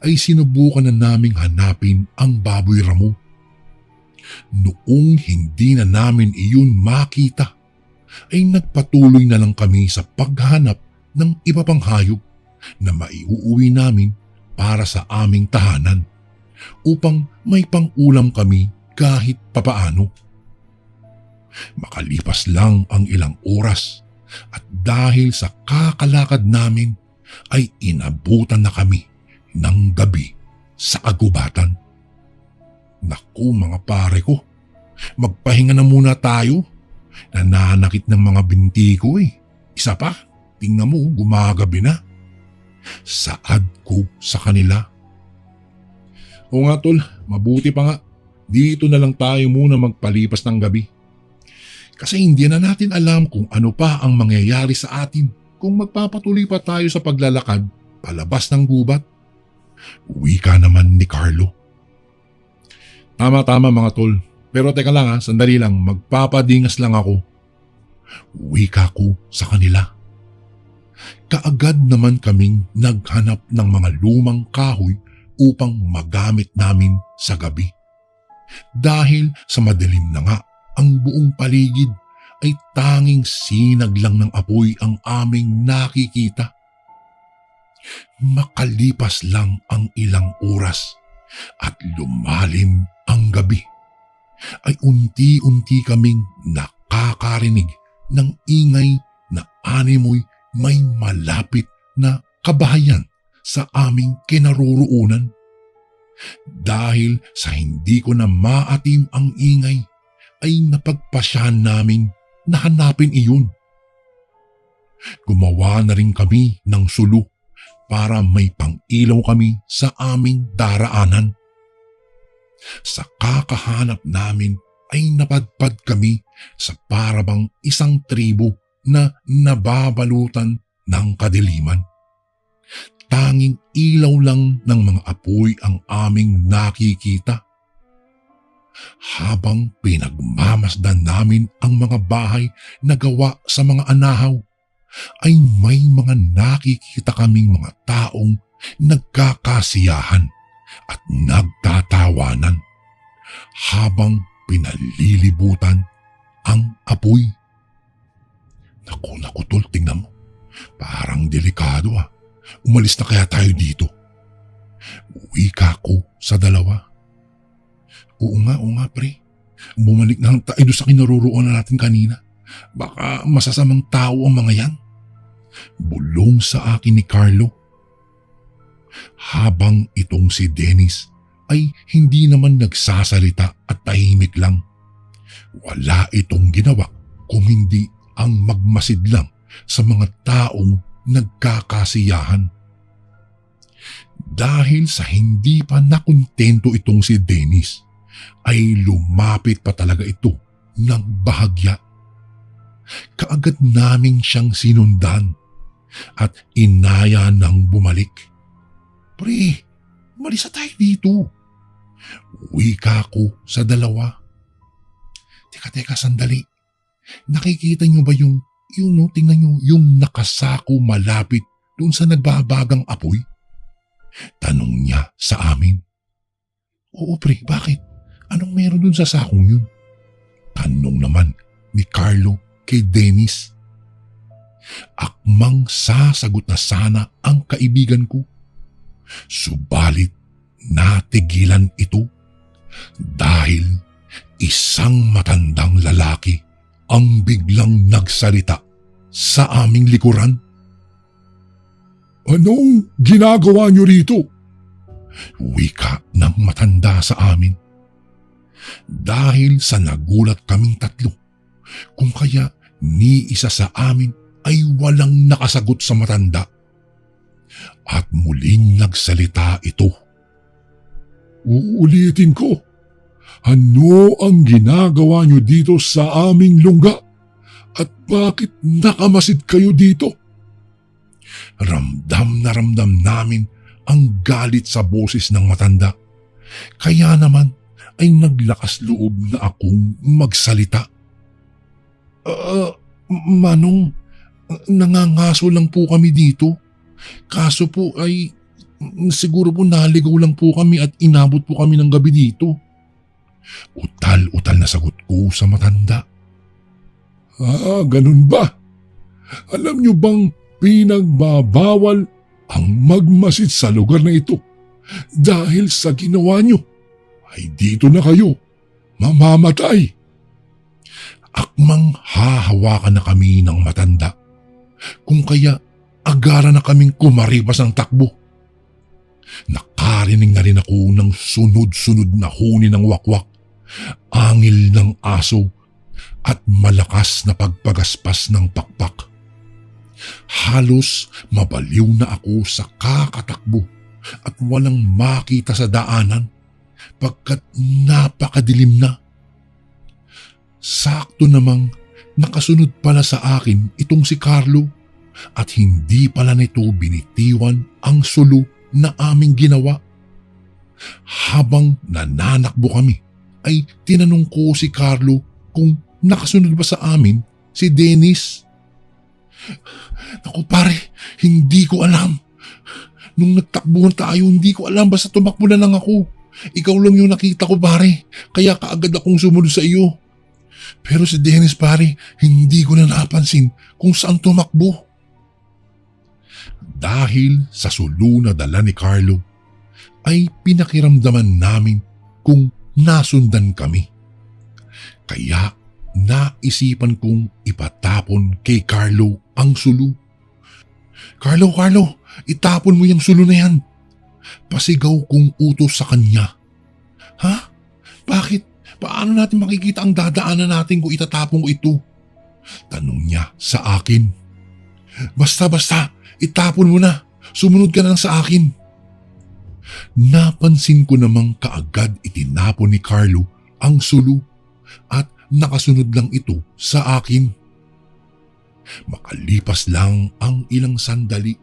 ay sinubukan na naming hanapin ang baboy ramo. Noong hindi na namin iyon makita, ay nagpatuloy na lang kami sa paghanap ng iba pang hayop na maiuuwi namin para sa aming tahanan upang may pang-ulam kami kahit papaano. Makalipas lang ang ilang oras at dahil sa kakalakad namin ay inabutan na kami ng gabi sa kagubatan. Naku mga pare ko, magpahinga na muna tayo. Nananakit ng mga binti ko eh. Isa pa, tingnan mo gumagabi na. Saad ko sa kanila. O nga tol, mabuti pa nga. Dito na lang tayo muna magpalipas ng gabi. Kasi hindi na natin alam kung ano pa ang mangyayari sa atin kung magpapatuloy pa tayo sa paglalakad palabas ng gubat. Wika naman ni Carlo. Tama mga tol. Pero teka lang sandali lang, magpapadingas lang ako. Wika ko sa kanila. Kaagad naman kaming naghanap ng mga lumang kahoy upang magamit namin sa gabi. Dahil sa madilim na nga ang buong paligid ay tanging sinag lang ng apoy ang aming nakikita. Makalipas lang ang ilang oras at lumalim ang gabi, ay unti-unti kaming nakakarinig ng ingay na animoy may malapit na kabahayan sa aming kinaroroonan. Dahil sa hindi ko na maatim ang ingay, ay napagpasyahan namin na hanapin iyon. Gumawa na rin kami ng sulo para may pang-ilaw kami sa aming daraanan. Sa kakahanap namin ay napadpad kami sa parabang isang tribo na nababalutan ng kadiliman. Tanging ilaw lang ng mga apoy ang aming nakikita. Habang pinagmamasdan namin ang mga bahay na gawa sa mga anahaw, ay may mga nakikita kaming mga taong nagkakasiyahan at nagtatawanan habang pinalilibutan ang apoy. Naku tol, tingnan mo. Parang delikado Umalis na kaya tayo dito? Wika ko sa dalawa. Oo nga pre. Bumalik na lang tayo sa kinaroroonan natin kanina. Baka masasamang tao ang mga yan. Bulong sa akin ni Carlo. Habang itong si Dennis ay hindi naman nagsasalita at tahimik lang. Wala itong ginawa kung hindi ang magmasid lang sa mga taong nagkakasiyahan. Dahil sa hindi pa nakontento itong si Dennis, ay lumapit pa talaga ito ng bahagya. Kaagad naming siyang sinundan at inaya ng bumalik. Pre, umalis na tayo dito. Wika ko sa dalawa. Teka, sandali. Nakikita niyo ba yung tingnan niyo, yung nakasako malapit doon sa nagbabagang apoy? Tanong niya sa amin. Oo pre, bakit? Anong meron doon sa sakong yun? Tanong naman ni Carlo kay Dennis. Akmang sasagot na sana ang kaibigan ko. Subalit natigilan ito dahil isang matandang lalaki ang biglang nagsalita sa aming likuran. Anong ginagawa niyo rito? Wika ng matanda sa amin. Dahil sa nagulat kaming tatlo, kung kaya ni isa sa amin ay walang nakasagot sa matanda. At muling nagsalita ito. Uulitin ko. Ano ang ginagawa niyo dito sa aming lungga? At bakit nakamasid kayo dito? Ramdam na ramdam namin ang galit sa boses ng matanda. Kaya naman ay naglakas loob na akong magsalita. Manong, nangangaso lang po kami dito. Kaso po ay siguro po naligaw lang po kami at inabot po kami ng gabi dito. Utal-utal na sagot ko sa matanda. Ganun ba? Alam niyo bang pinagbabawal ang magmasid sa lugar na ito dahil sa ginawa niyo ay dito na kayo mamamatay. Akmang hahawakan na kami ng matanda, kung kaya agara na kaming kumaripas ng takbo. Nakarinig na rin ako ng sunod-sunod na huni ng wakwak, angil ng aso at malakas na pagpagaspas ng pakpak. Halos mabaliw na ako sa kakatakbo at walang makita sa daanan pagkat napakadilim na. Sakto namang nakasunod pala sa akin itong si Carlo at hindi pala nito binitiwan ang sulo na aming ginawa. Habang nananakbo kami ay tinanong ko si Carlo kung nakasunod ba sa amin si Dennis. Naku pare, hindi ko alam. Nung nagtakbuhan tayo, hindi ko alam, basta tumakbo na lang ako. Ikaw lang yung nakita ko pare, kaya kaagad akong sumunod sa iyo. Pero si Dennis pare, hindi ko na napansin kung saan tumakbo. Dahil sa sulo na dala ni Carlo, ay pinakiramdaman namin kung nasundan kami. Kaya naisipan kong ipatapon kay Carlo ang sulo. Carlo, itapon mo yung sulo na yan. Pasigaw kong utos sa kanya. Ha? Bakit? Paano natin makikita ang dadaanan natin kung itatapon ko ito? Tanong niya sa akin. Basta, itapon mo na. Sumunod ka na lang sa akin. Napansin ko namang kaagad itinapon ni Carlo ang sulo at nakasunod lang ito sa akin. Makalipas lang ang ilang sandali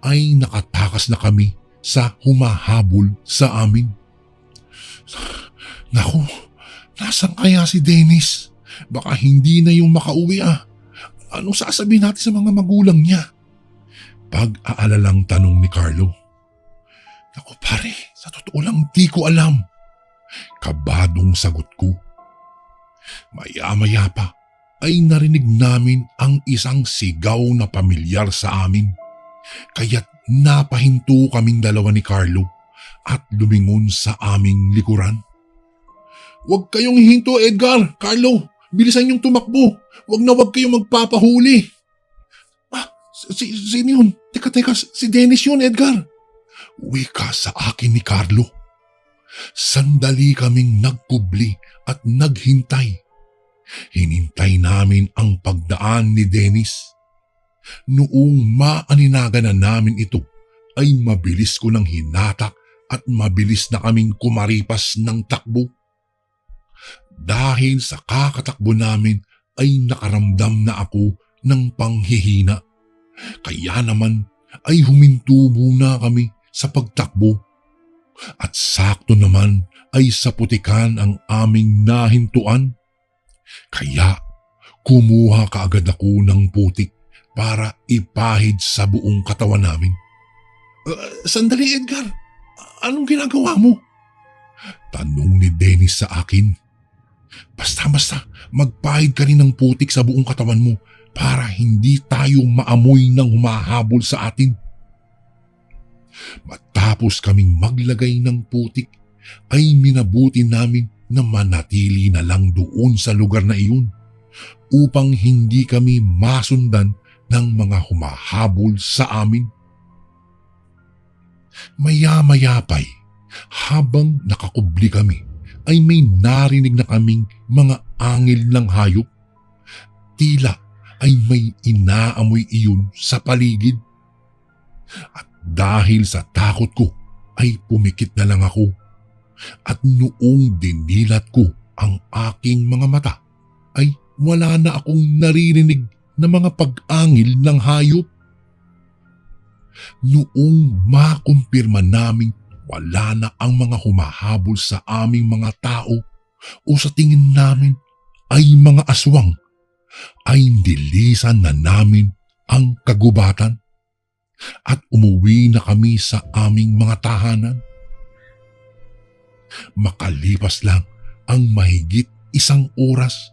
ay nakatakas na kami sa humahabol sa amin. Naku, nasan kaya si Dennis? Baka hindi na yung makauwi ah. Anong sasabihin natin sa mga magulang niya? Pag-aalalang tanong ni Carlo. Naku pare, sa totoo lang di ko alam. Kabadong sagot ko. Maya-maya pa ay narinig namin ang isang sigaw na pamilyar sa amin. Kaya't napahinto kaming dalawa ni Carlo at lumingon sa aming likuran. Huwag kayong hihinto, Edgar! Carlo, bilisan niyong tumakbo. Huwag kayong magpapahuli. Sino yun? Teka, si Dennis yun, Edgar. Wika sa akin ni Carlo. Sandali kaming nagkubli at naghintay. Hinintay namin ang pagdaan ni Dennis. Noong maaninaga na namin ito, ay mabilis ko ng hinatak at mabilis na kaming kumaripas ng takbo. Dahil sa kakatakbo namin ay nakaramdam na ako ng panghihina. Kaya naman ay huminto muna kami sa pagtakbo. At sakto naman ay sa putikan ang aming nahintuan. Kaya kumuha kaagad ako ng putik para ipahid sa buong katawan namin. Sandali Edgar, anong ginagawa mo? Tanong ni Dennis sa akin. Basta, magpahid ka rin ng putik sa buong katawan mo para hindi tayo maamoy ng humahabol sa atin. Matapos kaming maglagay ng putik, ay minabuti namin na manatili na lang doon sa lugar na iyon upang hindi kami masundan ng mga humahabol sa amin. Maya-maya pa'y, habang nakakubli kami, ay may narinig na kaming mga angil ng hayop. Tila ay may inaamoy iyon sa paligid. At dahil sa takot ko, ay pumikit na lang ako. At noong dinilat ko ang aking mga mata, ay wala na akong naririnig na mga pag-angil ng hayop. Noong makumpirma naming wala na ang mga humahabol sa aming mga tao o sa tingin namin ay mga aswang, ay nilisan na namin ang kagubatan at umuwi na kami sa aming mga tahanan. Makalipas lang ang mahigit 1 oras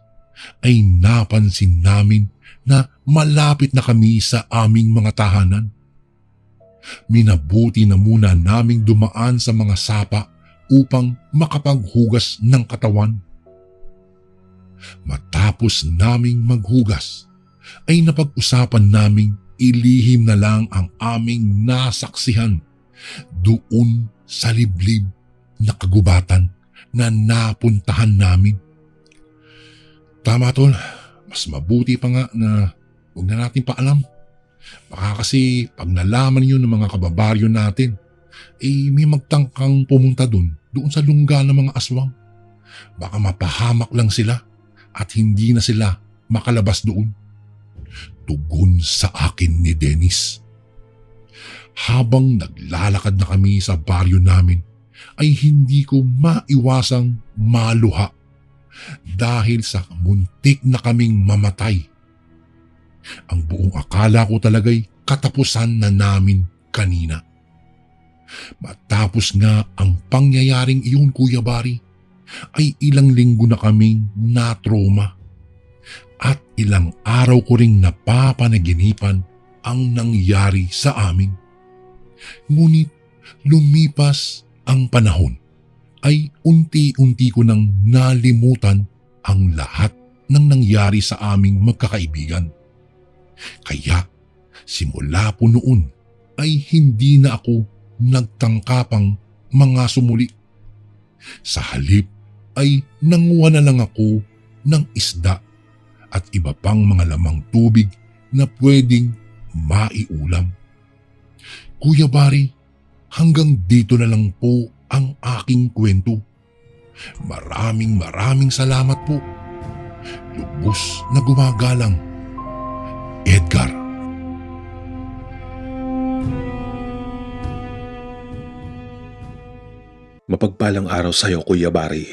ay napansin namin na malapit na kami sa aming mga tahanan. Minabuti na muna naming dumaan sa mga sapa upang makapaghugas ng katawan. Matapos naming maghugas, ay napag-usapan naming ilihim na lang ang aming nasaksihan doon sa liblib na kagubatan na napuntahan namin. Tama tol, mas mabuti pa nga na huwag na natin paalam. Baka kasi pag nalaman yun ng mga kababaryo natin, may magtangkang pumunta dun doon sa lungga ng mga aswang. Baka mapahamak lang sila at hindi na sila makalabas doon. Tugon sa akin ni Dennis. Habang naglalakad na kami sa baryo namin, ay hindi ko maiwasang maluha dahil sa muntik na kaming mamatay. Ang buong akala ko talaga'y katapusan na namin kanina. Matapos nga ang pangyayaring iyon, Kuya Bari, ay ilang linggo na kaming na-trauma at ilang araw ko ring napapanaginipan ang nangyari sa amin. Ngunit lumipas ang panahon ay unti-unti ko nang nalimutan ang lahat ng nangyari sa aming magkakaibigan. Kaya simula po noon ay hindi na ako nagtangkapang mga sumuli. Sa halip ay nanguha na lang ako ng isda at iba pang mga lamang tubig na pwedeng maiulam. Kuya Bari, hanggang dito na lang po ang aking kwento. Maraming salamat po. Lubos na gumagalang, Edgar. Mapagpalang araw sa iyo, Kuya Bari.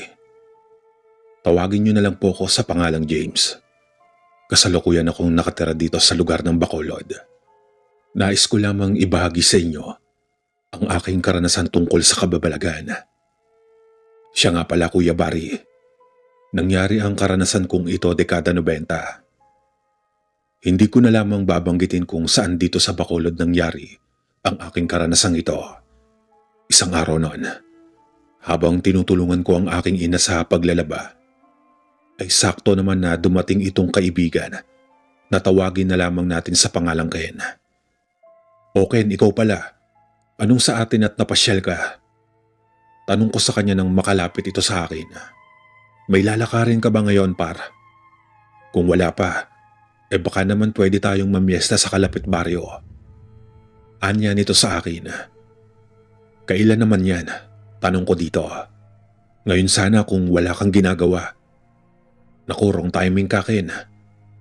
Tawagin niyo na lang po ako sa pangalang James. Kasalukuyan akong nakatira dito sa lugar ng Bacolod. Nais ko lamang ibahagi sa inyo ang aking karanasan tungkol sa kababalagan. Siya nga pala, Kuya Bari. Nangyari ang karanasan kong ito dekada 90. Hindi ko na lamang babanggitin kung saan dito sa Bacolod nangyari ang aking karanasang ito. Isang araw noon, habang tinutulungan ko ang aking ina sa paglalaba, ay sakto naman na dumating itong kaibigan na tawagin na lamang natin sa pangalang Ken. O Ken, ikaw pala. Anong sa atin at napasyal ka? Tanong ko sa kanya nang makalapit ito sa akin. May lalakarin ka ba ngayon, par? Kung wala pa, baka naman pwede tayong mamiesta sa kalapit baryo. Anya nito sa akin. Kailan naman yan? Tanong ko dito. Ngayon sana kung wala kang ginagawa. Naku, wrong timing ka, Ken.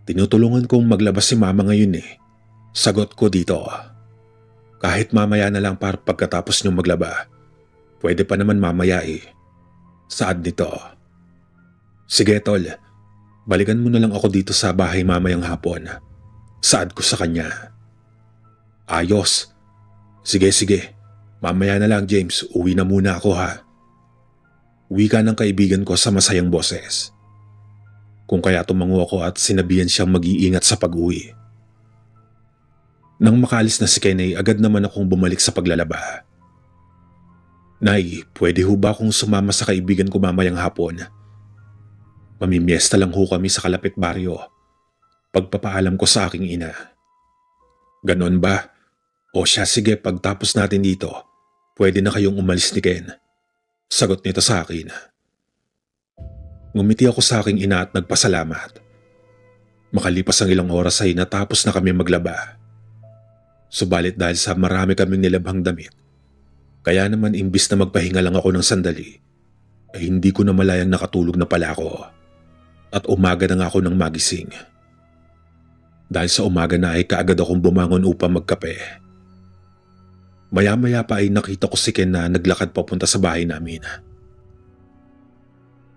Tinutulungan kong maglabas si mama ngayon eh. Sagot ko dito. Kahit mamaya na lang par pagkatapos niyong maglaba. Pwede pa naman mamaya eh. Saad nito. Sige tol, balikan mo na lang ako dito sa bahay mamayang hapon. Saad ko sa kanya. Ayos. Sige. Mamaya na lang James, uwi na muna ako ha. Wika ng kaibigan ko sa masayang boses. Kung kaya tumango ako at sinabihan siyang mag-iingat sa pag-uwi. Nang makaalis na si Kenny, agad naman akong bumalik sa paglalaba. Nay, pwede ho ba akong sumama sa kaibigan ko mamayang hapon? Mamimiesta lang ho kami sa kalapit baryo. Pagpapaalam ko sa aking ina. Ganon ba? O siya, sige, pagtapos natin dito, pwede na kayong umalis ni Ken. Sagot nito sa akin. Ngumiti ako sa aking ina at nagpasalamat. Makalipas ang ilang oras ay natapos na kami maglaba. Subalit dahil sa marami kaming nilabhang damit, kaya naman imbis na magpahinga lang ako ng sandali, ay hindi ko na malayang nakatulog na pala ako. At umaga na nga ako ng magising. Dahil sa umaga na ay kaagad akong bumangon upang magkape. Maya-maya pa ay nakita ko si Ken na naglakad papunta sa bahay namin.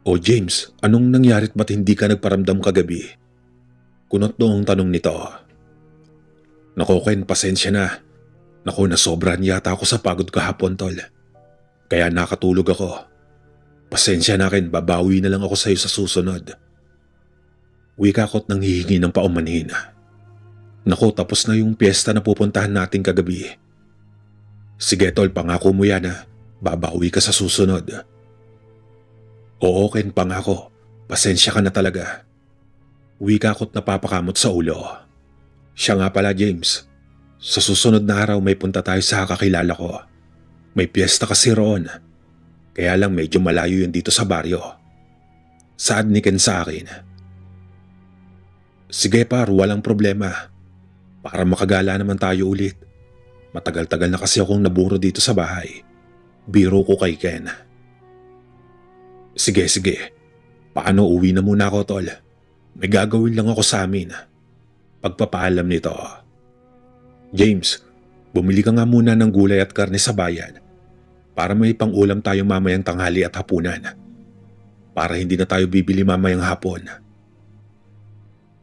O James, anong nangyarit ba't hindi ka nagparamdam kagabi? Kunot noong tanong nito. Nako Ken, pasensya na. Naku, nasobran yata ako sa pagod kahapon tol. Kaya nakatulog ako. Pasensya na Ken, babawi na lang ako sa iyo sa susunod. Wika ko't nang hihingi ng paumanhin. Naku, tapos na yung piyesta na pupuntahan natin kagabi. Sige tol, pangako mo yan ha. Babawi ka sa susunod. Oo Ken, pangako. Pasensya ka na talaga. Wika ko't napapakamot sa ulo. Siya nga pala James. Sa susunod na araw may punta tayo sa kakilala ko. May piyesta kasi roon. Kaya lang medyo malayo yun dito sa baryo. Saad ni Ken sa akin. Sige par, walang problema. Para makagala naman tayo ulit. Matagal-tagal na kasi akong naburo dito sa bahay. Biro ko kay Ken. Sige, sige. Paano, uwi na muna ako, tol? May gagawin lang ako sa amin. Pagpapaalam nito. James, bumili ka nga muna ng gulay at karne sa bayan para may pang-ulam tayo mamayang tanghali at hapunan. Para hindi na tayo bibili mamayang hapon.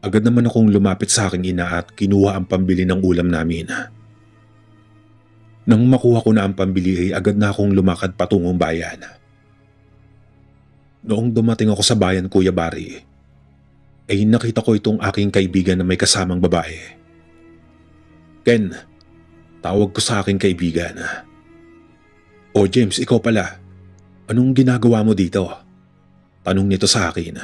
Agad naman akong lumapit sa aking ina at kinuha ang pambili ng ulam namin. Nang makuha ko na ang pambili ay agad na akong lumakad patungong bayan. Noong dumating ako sa bayan, Kuya Barry, ay nakita ko itong aking kaibigan na may kasamang babae. Ken, tawag ko sa aking kaibigan. O James, ikaw pala. Anong ginagawa mo dito? Tanong nito sa akin.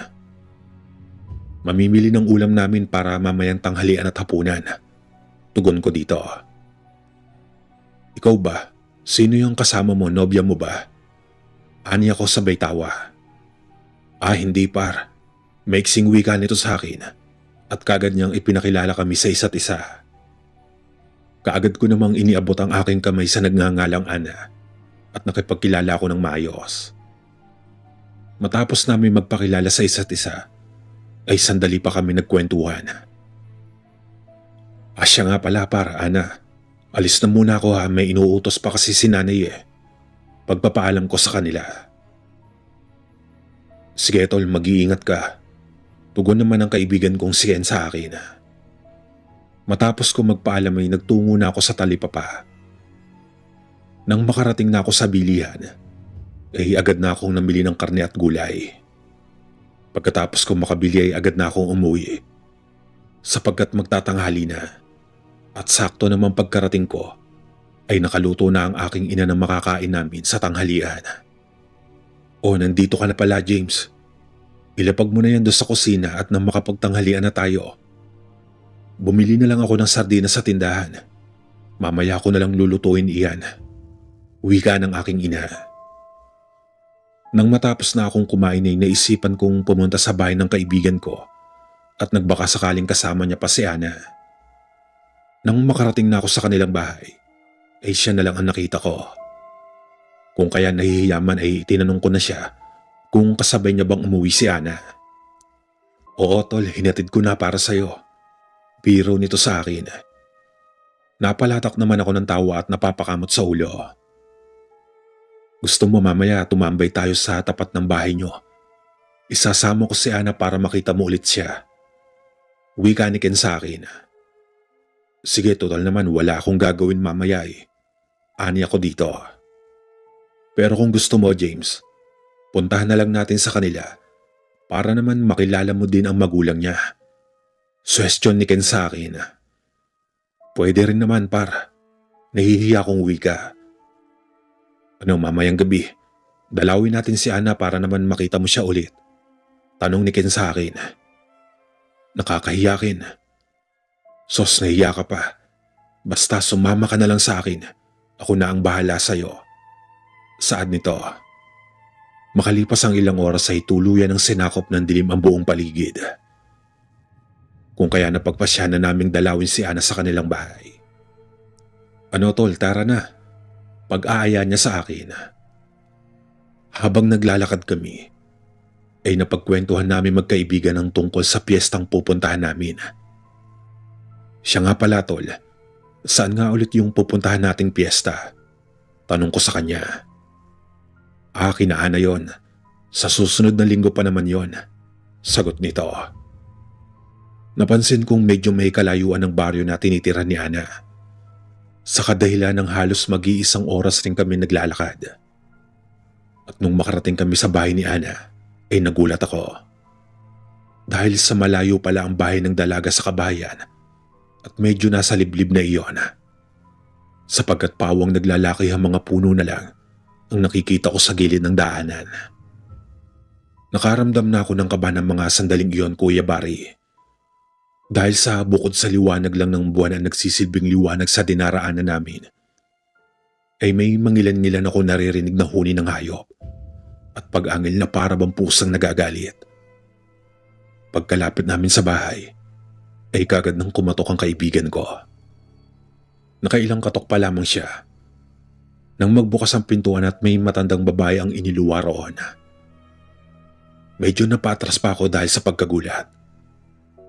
Mamimili ng ulam namin para mamayang tanghalian at hapunan. Tugon ko dito. Ikaw ba? Sino yung kasama mo? Nobya mo ba? Ani ako sabay tawa. Hindi par. Maiksing wika nito sa akin at kagad niyang ipinakilala kami sa isa't isa. Kaagad ko namang iniabot ang aking kamay sa nagngangalang Ana at nakipagkilala ako ng maayos. Matapos namin magpakilala sa isa't isa, ay sandali pa kami nagkwentuhan. Siya nga pala par, Ana. Alis na muna ako ha, may inuutos pa kasi si nanay eh. Pagpapaalam ko sa kanila. Sige tol, mag-iingat ka. Tugon naman ang kaibigan kong si Ken sa akin. Matapos ko magpaalam ay nagtungo na ako sa talipapa. Nang makarating na ako sa bilihan, ay agad na akong namili ng karne at gulay. Pagkatapos ko makabili ay agad na akong umuwi. Sapagkat magtatanghali na. At sakto naman pagkarating ko, ay nakaluto na ang aking ina ng makakain namin sa tanghalian. Nandito ka na pala, James. Ilapag mo na yan doon sa kusina at nang makapagtanghalian na tayo. Bumili na lang ako ng sardinas sa tindahan. Mamaya ko na lang lulutuin iyan. Wika ng aking ina. Nang matapos na akong kumain ay naisipan kong pumunta sa bahay ng kaibigan ko at nagbaka sakaling kasama niya pa si Ana. Nang makarating na ako sa kanilang bahay, ay siya na lang ang nakita ko. Kung kaya nahihiyaman ay tinanong ko na siya kung kasabay niya bang umuwi si Ana. Oo tol, hinatid ko na para sa'yo. Biro nito sa akin. Napalatak naman ako ng tawa at napapakamot sa ulo. Gusto mo mamaya tumambay tayo sa tapat ng bahay niyo. Isasama ko si Ana para makita mo ulit siya. Wika ni Ken sa akin. Sige, total naman wala akong gagawin mamaya eh. Ani ako dito. Pero kung gusto mo, James, puntahan na lang natin sa kanila para naman makilala mo din ang magulang niya. Suwestyon ni Ken sa akin. Pwede rin naman par. Nahihiya akong wika. Mamayang gabi, dalawin natin si Ana para naman makita mo siya ulit. Tanong ni Ken sa akin. Nakakahiya Ken. Sos, nahiya ka pa. Basta sumama ka na lang sa akin. Ako na ang bahala sa'yo. Saad nito. Makalipas ang ilang oras ay tuluyan ng sinakop ng dilim ang buong paligid. Kung kaya napagpasya na naming dalawin si Ana sa kanilang bahay. Tol, tara na. Pag-aaya niya sa akin. Habang naglalakad kami, ay napagkwentuhan namin magkaibigan ng tungkol sa piyestang pupuntahan namin. Siya nga pala tol, saan nga ulit yung pupuntahan nating piyesta? Tanong ko sa kanya. Kina Ana yon. Sa susunod na linggo pa naman yon. Sagot nito. Napansin kong medyo may kalayuan ng baryo na tinitira ni Ana. Sa kadahilan ng halos mag-iisang oras rin kami naglalakad. At nung makarating kami sa bahay ni Ana, ay nagulat ako. Dahil sa malayo pala ang bahay ng dalaga sa kabayan at medyo nasa liblib na iyon. Sapagkat pawang naglalaki ang mga puno na lang ang nakikita ko sa gilid ng daanan. Nakaramdam na ako ng kaba ng mga sandaling iyon, Kuya Barry. Dahil sa bukod sa liwanag lang ng buwan na nagsisilbing liwanag sa dinaraanan namin, ay may mangilan-ngilan ako naririnig na huni ng hayop at pag-angil na para bang pusang nagagalit. Pagkalapit namin sa bahay, ay kagad nang kumatok ang kaibigan ko. Nakailang katok pa lamang siya nang magbukas ang pintuan at may matandang babae ang iniluwa roon. Medyo napatras pa ako dahil sa pagkagulat.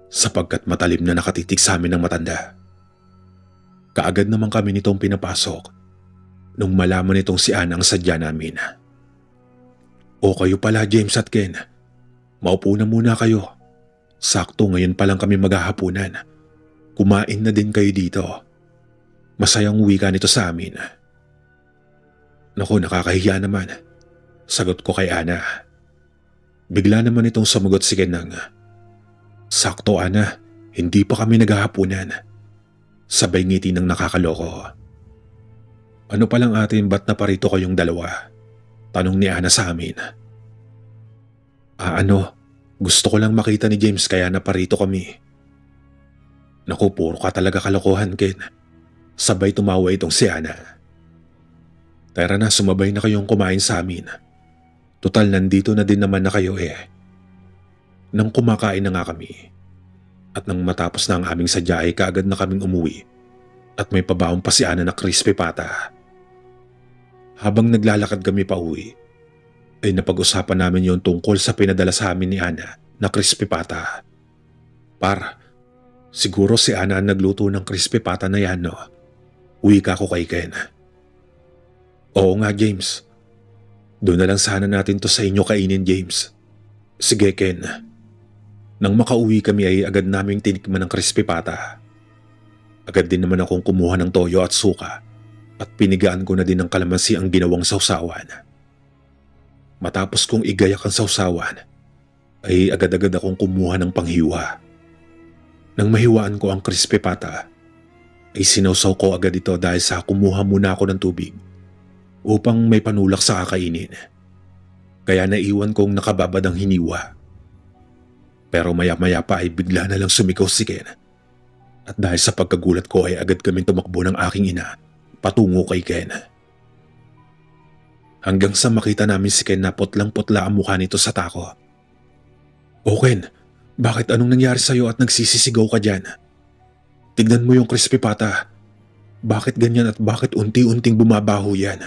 Sapagkat matalim na nakatitig sa amin ng matanda. Kaagad naman kami nitong pinapasok nung malaman nitong si Ana ang sadya namin. O kayo pala, James at Ken. Maupo na muna kayo. Sakto ngayon pa lang kami maghahapunan. Kumain na din kayo dito. Masayang wika nito sa amin. Naku, nakakahiya naman. Sagot ko kay Ana. Bigla naman itong sumagot si Ken ng, sakto Ana, hindi pa kami naghahapunan. Sabay ngiti ng nakakaloko. Ano palang atin ba't naparito kayong dalawa? Tanong ni Ana sa amin. Gusto ko lang makita ni James kaya naparito kami. Naku, puro ka talaga kalokohan, Ken. Sabay tumawa itong si Ana. Tara na, sumabay na kayong kumain sa amin. Total, nandito na din naman na kayo eh. Nang kumakain na nga kami, at nang matapos na ang aming sadya ay kaagad na kaming umuwi at may pabaong pa si Ana na crispy pata. Habang naglalakad kami pa uwi, ay napag-usapan namin yon tungkol sa pinadala sa amin ni Ana na crispy pata. Par, siguro si Ana ang nagluto ng crispy pata na yan, no? Uwi ka ko kay Ken. Oo nga, James. Doon na lang sana natin to sa inyo kainin, James. Sige, Ken. Nang makauwi kami ay agad naming tinikman ng crispy pata. Agad din naman akong kumuha ng toyo at suka at pinigaan ko na din ng kalamansi ang ginawang sausawan. Matapos kong igayak ang sausawan, ay agad-agad akong kumuha ng panghiwa. Nang mahiwaan ko ang crispy pata, ay sinawsaw ko agad ito dahil sa kumuha muna ako ng tubig upang may panulak sa kakainin. Kaya naiwan kong nakababad ang hiniwa. Pero maya-maya pa ay bigla na lang sumikaw si Ken. At dahil sa pagkagulat ko ay agad kaming tumakbo ng aking ina patungo kay Ken. Hanggang sa makita namin si Ken na putlang-putla ang mukha nito sa tako. O Ken, bakit anong nangyari sa'yo at nagsisisigaw ka dyan? Tignan mo yung crispy pata. Bakit ganyan at bakit unti-unting bumabaho yan?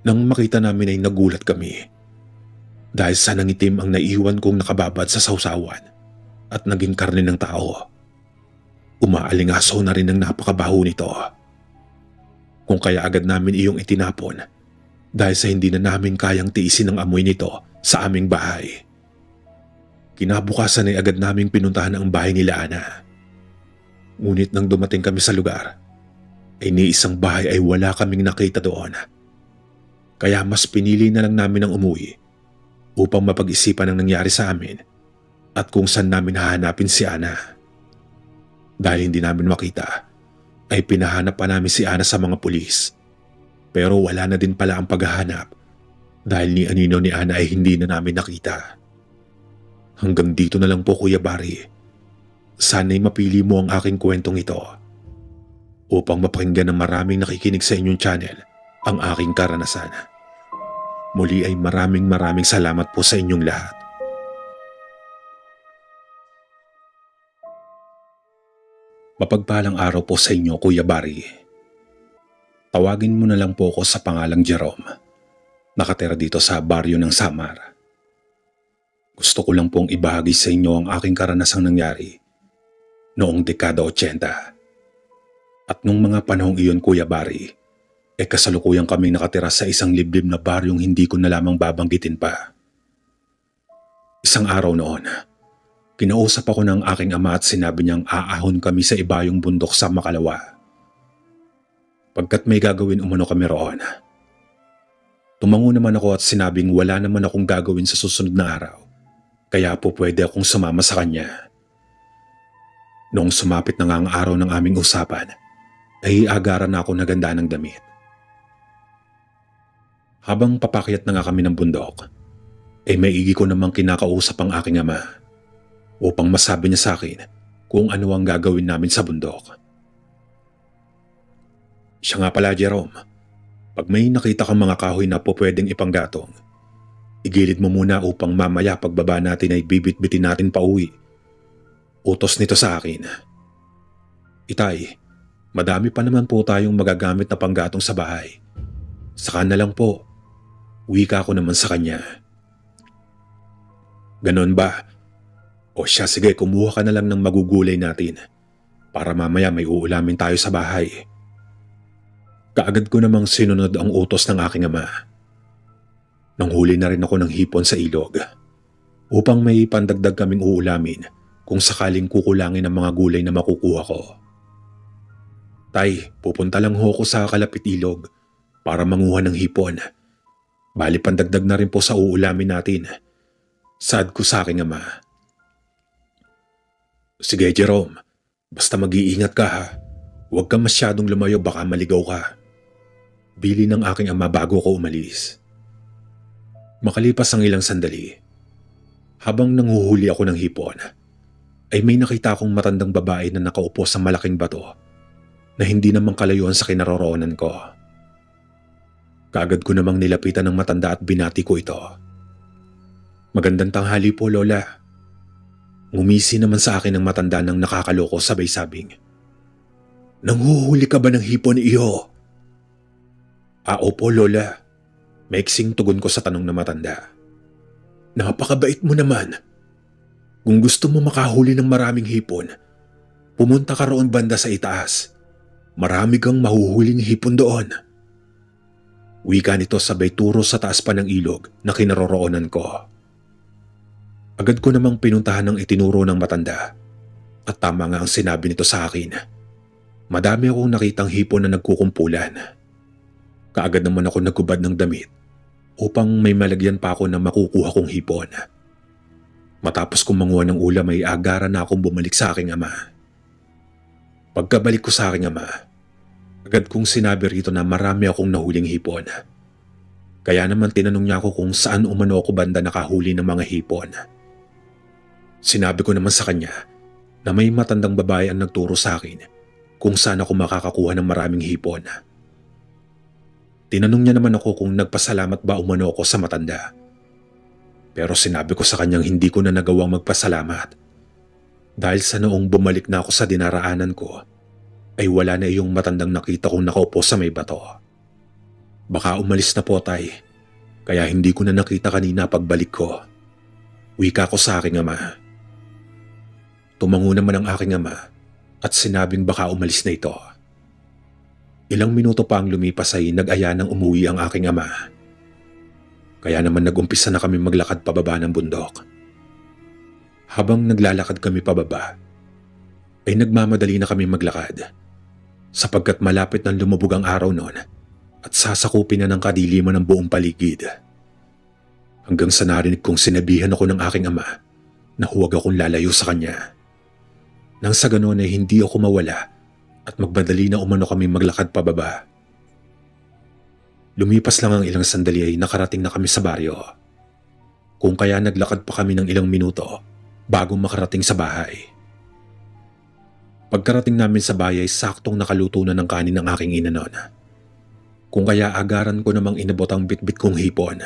Nang makita namin ay nagulat kami. Dahil sa nangitim ang naiwan kong nakababad sa sausawan at naging karne ng tao. Umaalingasaw na rin ang napakabaho nito. Kung kaya agad namin iyong itinapon dahil sa hindi na namin kayang tiisin ang amoy nito sa aming bahay. Kinabukasan ay agad naming pinuntahan ang bahay nila Ana. Ngunit nang dumating kami sa lugar, ay ni isang bahay ay wala kaming nakita doon. Kaya mas pinili na lang namin ang umuwi upang mapag-isipan ang nangyari sa amin at kung saan namin hahanapin si Ana. Dahil hindi namin makita, ay pinahanap pa namin si Ana sa mga pulis. Pero wala na din pala ang paghahanap dahil ni anino ni Ana ay hindi na namin nakita. Hanggang dito na lang po, Kuya Barry. Sana'y mapili mo ang aking kwentong ito upang mapakinggan ng maraming nakikinig sa inyong channel ang aking karanasan. Muli ay maraming salamat po sa inyong lahat. Mapagpalang araw po sa inyo, Kuya Barry. Tawagin mo na lang po ako sa pangalang Jerome. Nakatira dito sa baryo ng Samar. Gusto ko lang pong ibahagi sa inyo ang aking karanasang nangyari noong dekada 80. At nung mga panahong iyon, Kuya Barry, kasalukuyang kaming nakatira sa isang liblib na baryong hindi ko na lamang babanggitin pa. Isang araw noon, kinausap ako ng aking ama at sinabi niyang aahon kami sa ibayong bundok sa Makalawa. Pagkat may gagawin umano kami roon. Tumango naman ako at sinabing wala naman akong gagawin sa susunod na araw, kaya po pwede akong sumama sa kanya. Noong sumapit na nga ang araw ng aming usapan, ay agaran na ako na ganda ng damit. Habang papakyat na nga kami ng bundok, ay maigi ko namang kinakausap ang aking ama upang masabi niya sa akin kung ano ang gagawin namin sa bundok. Siya nga pala, Jerome, pag may nakita kang mga kahoy na po pwedeng ipanggatong, igilid mo muna upang mamaya pagbaba natin ay bibit-bitin natin pa uwi. Utos nito sa akin. Itay, madami pa naman po tayong magagamit na panggatong sa bahay. Saka na lang po, wika ko naman sa kanya. Ganon ba? O siya, sige, kumuha ka na lang ng magugulay natin para mamaya may uulamin tayo sa bahay. Kaagad ko namang sinunod ang utos ng aking ama. Nanghuli na rin ako ng hipon sa ilog upang may pandagdag kaming uulamin kung sakaling kukulangin ang mga gulay na makukuha ko. Tay, pupunta lang ho ko sa kalapit ilog para manguha ng hipon. Bali pandagdag na rin po sa uulamin natin. Sad ko sa aking ama. Sige Jerome, basta mag-iingat ka ha. Huwag kang masyadong lumayo baka maligaw ka. Bili ng aking ama bago ko umalis. Makalipas ang ilang sandali, habang nanguhuli ako ng hipon, ay may nakita akong matandang babae na nakaupo sa malaking bato na hindi naman kalayuan sa kinaroroonan ko. Kaagad ko namang nilapitan ng matanda at binati ko ito. Magandang tanghali po, Lola. Ngumisi naman sa akin ang matanda ng nakakaloko sabay sabing, Nanghuhuli ka ba ng hipon, iho? Opo, Lola. Maiksing tugon ko sa tanong ng matanda. Napakabait mo naman. Kung gusto mo makahuli ng maraming hipon, pumunta ka roon banda sa itaas. Marami kang mahuhuling hipon doon. Wika nito sabay turo sa taas pa ng ilog na kinaroroonan ko. Agad ko namang pinuntahan ng itinuro ng matanda. At tama nga ang sinabi nito sa akin. Madami akong nakitang hipon na nagkukumpulan. Kaagad naman ako nagubad ng damit upang may malagyan pa ako na makukuha kong hipon. Matapos kong manguha ng ulam ay agaran na akong bumalik sa aking ama. Pagkabalik ko sa aking ama, agad kong sinabi rito na marami akong nahuling hipon. Kaya naman tinanong niya ako kung saan umano ako banda nakahuli ng mga hipon. Sinabi ko naman sa kanya na may matandang babae ang nagturo sa akin kung saan ako makakakuha ng maraming hipon. Tinanong niya naman ako kung nagpasalamat ba umano ako sa matanda. Pero sinabi ko sa kanyang hindi ko na nagawang magpasalamat. Dahil sa noong bumalik na ako sa dinaraanan ko, ay wala na iyong matandang nakita kong nakaupo sa may bato. Baka umalis na po tay, kaya hindi ko na nakita kanina pagbalik ko. Wika ko sa aking ama. Tumango naman ang aking ama at sinabing baka umalis na ito. Ilang minuto pa ang lumipas ay nag-aya ng umuwi ang aking ama. Kaya naman nag-umpisa na kami maglakad pababa ng bundok. Habang naglalakad kami pababa, ay nagmamadali na kami maglakad sapagkat malapit nang lumubog ang araw noon at sasakupin na ng kadiliman ng buong paligid. Hanggang sa narinig kong sinabihan ako ng aking ama na huwag akong lalayo sa kanya. Nang sa ganon ay hindi ako mawala at magmadali na umano kami maglakad pababa. Lumipas lang ang ilang sandali ay nakarating na kami sa baryo. Kung kaya naglakad pa kami ng ilang minuto bago makarating sa bahay. Pagkarating namin sa bahay ay saktong nakaluto na ng kanin ng aking ina noon. Kung kaya agaran ko namang inabot ang bitbit kong hipon.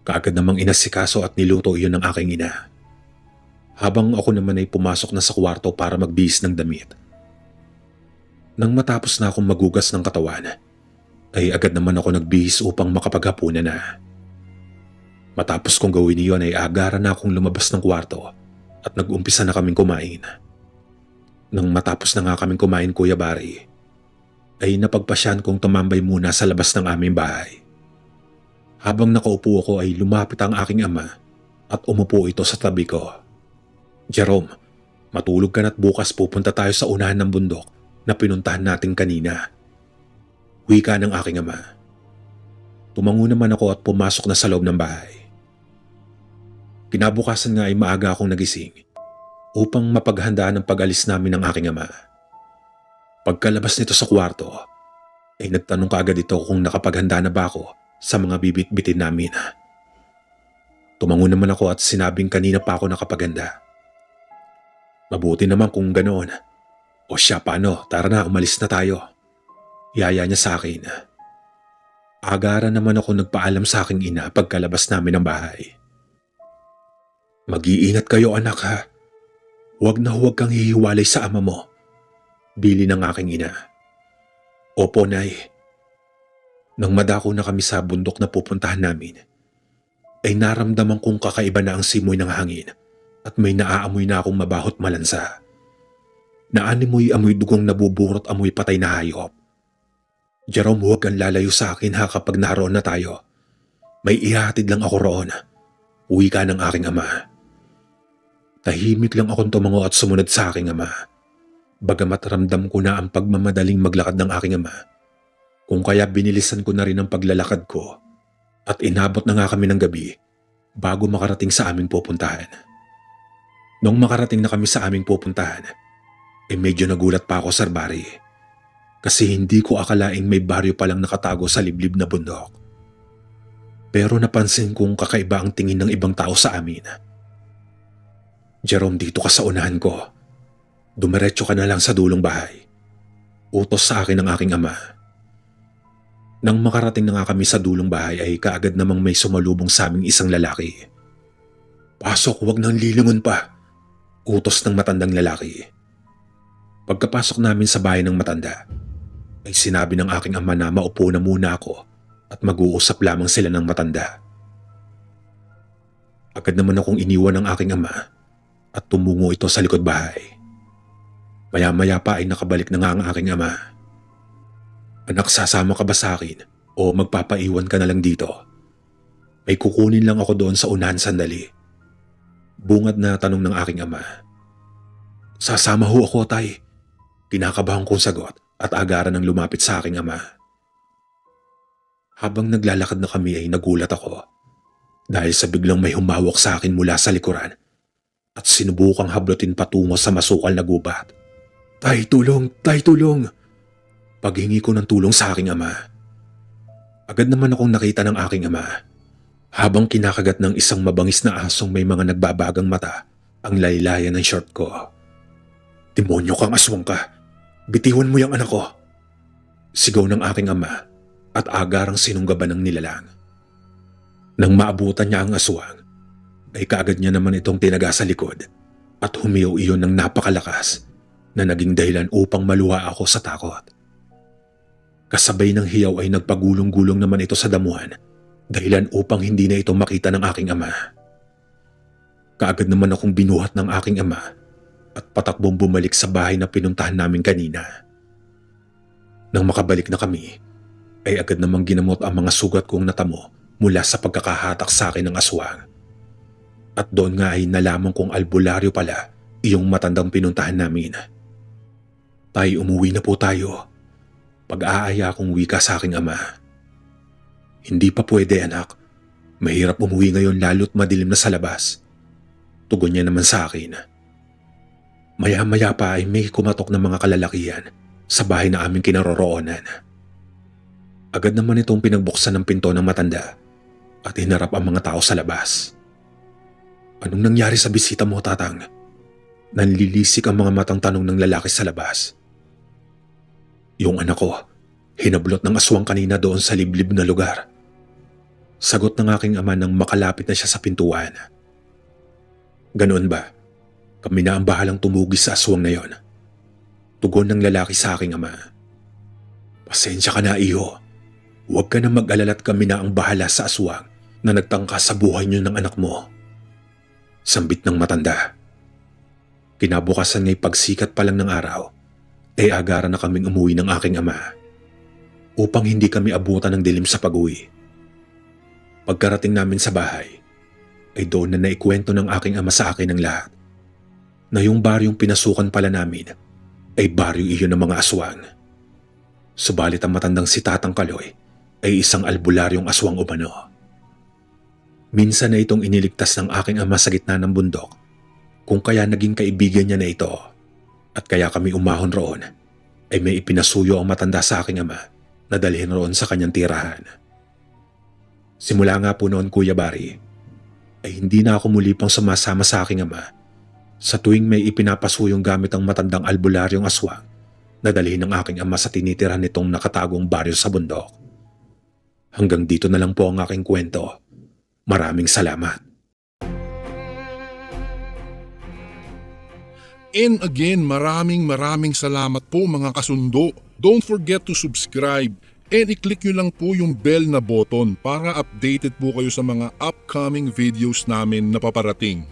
Kaagad namang inasikaso at niluto iyon ng aking ina. Habang ako naman ay pumasok na sa kwarto para magbihis ng damit. Nang matapos na akong magugas ng katawan, ay agad naman ako nagbihis upang makapaghapunan na. Matapos kong gawin iyon ay agaran na akong lumabas ng kwarto at nag-umpisa na kaming kumain. Nang matapos na nga kaming kumain, Kuya Barry, ay napagpasyan kong tumambay muna sa labas ng aming bahay. Habang nakaupo ako ay lumapit ang aking ama at umupo ito sa tabi ko. Jerome, matulog ka na't bukas pupunta tayo sa unahan ng bundok na pinuntahan natin kanina. Wika ng aking ama. Tumango naman ako at pumasok na sa loob ng bahay. Kinabukasan nga ay maaga akong nagising upang mapaghandaan ang pag-alis namin ng aking ama. Pagkalabas nito sa kwarto, ay nagtanong kaagad ito kung nakapaghanda na ba ako sa mga bibit-bitin namin. Tumango naman ako at sinabing kanina pa ako nakapaghanda. Mabuti naman kung ganoon. O siya, paano? Tara na, umalis na tayo. Yaya niya sa akin. Agaran naman ako nagpaalam sa aking ina pagkalabas namin ng bahay. Mag-iingat kayo anak ha. Huwag na huwag kang hihiwalay sa ama mo. Bili ng aking ina. Opo, Nay. Nang madako na kami sa bundok na pupuntahan namin, ay naramdaman kong kakaiba na ang simoy ng hangin at may naaamoy na akong mabahot malansa. Naanimoy amoy dugong nabuburot amoy patay na hayop. Jerome, huwag kang lalayo sa akin ha kapag naroon na tayo. May ihahatid lang ako roon. Uwi ka ng aking ama. Tahimik lang akong tumango at sumunod sa aking ama. Bagamat ramdam ko na ang pagmamadaling maglakad ng aking ama. Kung kaya binilisan ko na rin ang paglalakad ko at inabot na nga kami ng gabi bago makarating sa aming pupuntahan. Nung makarating na kami sa aming pupuntahan, medyo nagulat pa ako, Sir Barry. Kasi hindi ko akalaing may baryo palang nakatago sa liblib na bundok. Pero napansin kong kakaiba ang tingin ng ibang tao sa amin. Jerome, dito ka sa unahan ko. Dumiretso ka na lang sa dulong bahay. Utos sa akin ng aking ama. Nang makarating na nga kami sa dulong bahay ay kaagad namang may sumalubong sa aming isang lalaki. Pasok, huwag nang lilingon pa. Utos ng matandang lalaki. Pagkapasok namin sa bahay ng matanda, ay sinabi ng aking ama na maupo na muna ako at mag-uusap lamang sila ng matanda. Agad naman akong iniwan ng aking ama at tumungo ito sa likod bahay. Maya-maya pa ay nakabalik na nga ang aking ama. Anak, sasama ka ba sa akin o magpapaiwan ka na lang dito? May kukunin lang ako doon sa unahan sandali. Bungad na tanong ng aking ama. Sasama ho ako, tay. Kinakabahan kong sagot at agaran ng lumapit sa aking ama. Habang naglalakad na kami ay nagulat ako dahil sa biglang may humawak sa akin mula sa likuran at sinubukang hablutin patungo sa masukal na gubat. Tay, tulong! Tay, tulong! Paghingi ko ng tulong sa aking ama. Agad naman akong nakita ng aking ama habang kinakagat ng isang mabangis na asong may mga nagbabagang mata ang laylayan ng short ko. Demonyo kang aswang ka! Bitiwan mo yung anak ko! Sigaw ng aking ama at agarang sinunggaban ng nilalang. Nang maabutan niya ang aswang, ay kaagad niya naman itong tinaga sa likod at humiyaw iyon ng napakalakas na naging dahilan upang maluha ako sa takot. Kasabay ng hiyaw ay nagpagulong-gulong naman ito sa damuhan dahilan upang hindi na ito makita ng aking ama. Kaagad naman akong binuhat ng aking ama at patakbong bumalik sa bahay na pinuntahan namin kanina. Nang makabalik na kami, ay agad namang ginamot ang mga sugat kong natamo mula sa pagkakahatak sa akin ng aswang. At doon nga ay nalaman kong albularyo pala iyong matandang pinuntahan namin. Tay, umuwi na po tayo. Pag-aaya kong wika sa aking ama. Hindi pa pwede, anak. Mahirap umuwi ngayon lalo't madilim na sa labas. Tugon niya naman sa akin. Maya-maya pa ay may kumatok ng mga kalalakihan sa bahay na aming kinaroroonan. Agad naman itong pinagbuksan ng pinto ng matanda at hinarap ang mga tao sa labas. Anong nangyari sa bisita mo, tatang? Nanlilisik ang mga matang tanong ng lalaki sa labas. Yung anak ko, hinablot ng aswang kanina doon sa liblib na lugar. Sagot ng aking ama nang makalapit na siya sa pintuan. Ganoon ba? Kami na ang bahalang tumugis sa aswang na yon. Tugon ng lalaki sa aking ama. Pasensya ka na, iho. Huwag ka na mag-alala at kami na ang bahala sa aswang na nagtangka sa buhay niyo ng anak mo. Sambit ng matanda. Kinabukasan nga'y pagsikat pa lang ng araw, ay agaran na kaming umuwi ng aking ama upang hindi kami abutan ng dilim sa pag-uwi. Pagkarating namin sa bahay, ay doon na naikwento ng aking ama sa akin ng lahat na yung baryong pinasukan pala namin ay baryo iyon ng mga aswang. Subalit ang matandang si Tatang Kaloy ay isang albularyong aswang umano. Minsan na itong iniligtas ng aking ama sa gitna ng bundok kung kaya naging kaibigan niya na ito at kaya kami umahon roon ay may ipinasuyo ang matanda sa aking ama na dalhin roon sa kanyang tirahan. Simula nga po noon, Kuya Barry, ay hindi na ako muli pang sumasama sa aking ama sa tuwing may ipinapasuyong gamit ang matandang albularyong aswang na dalhin ng aking ama sa tinitirahan nitong nakatagong baryo sa bundok. Hanggang dito na lang po ang aking kwento. Maraming salamat. And again, maraming salamat po mga kasundo. Don't forget to subscribe And i-click nyo lang po yung bell na button para updated po kayo sa mga upcoming videos namin na paparating.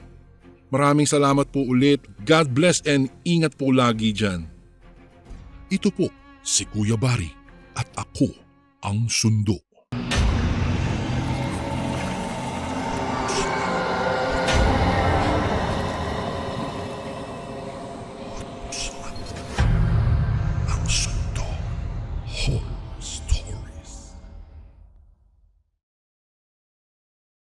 Maraming salamat po ulit. God bless and ingat po lagi dyan. Ito po si Kuya Bari at ako ang Sundo.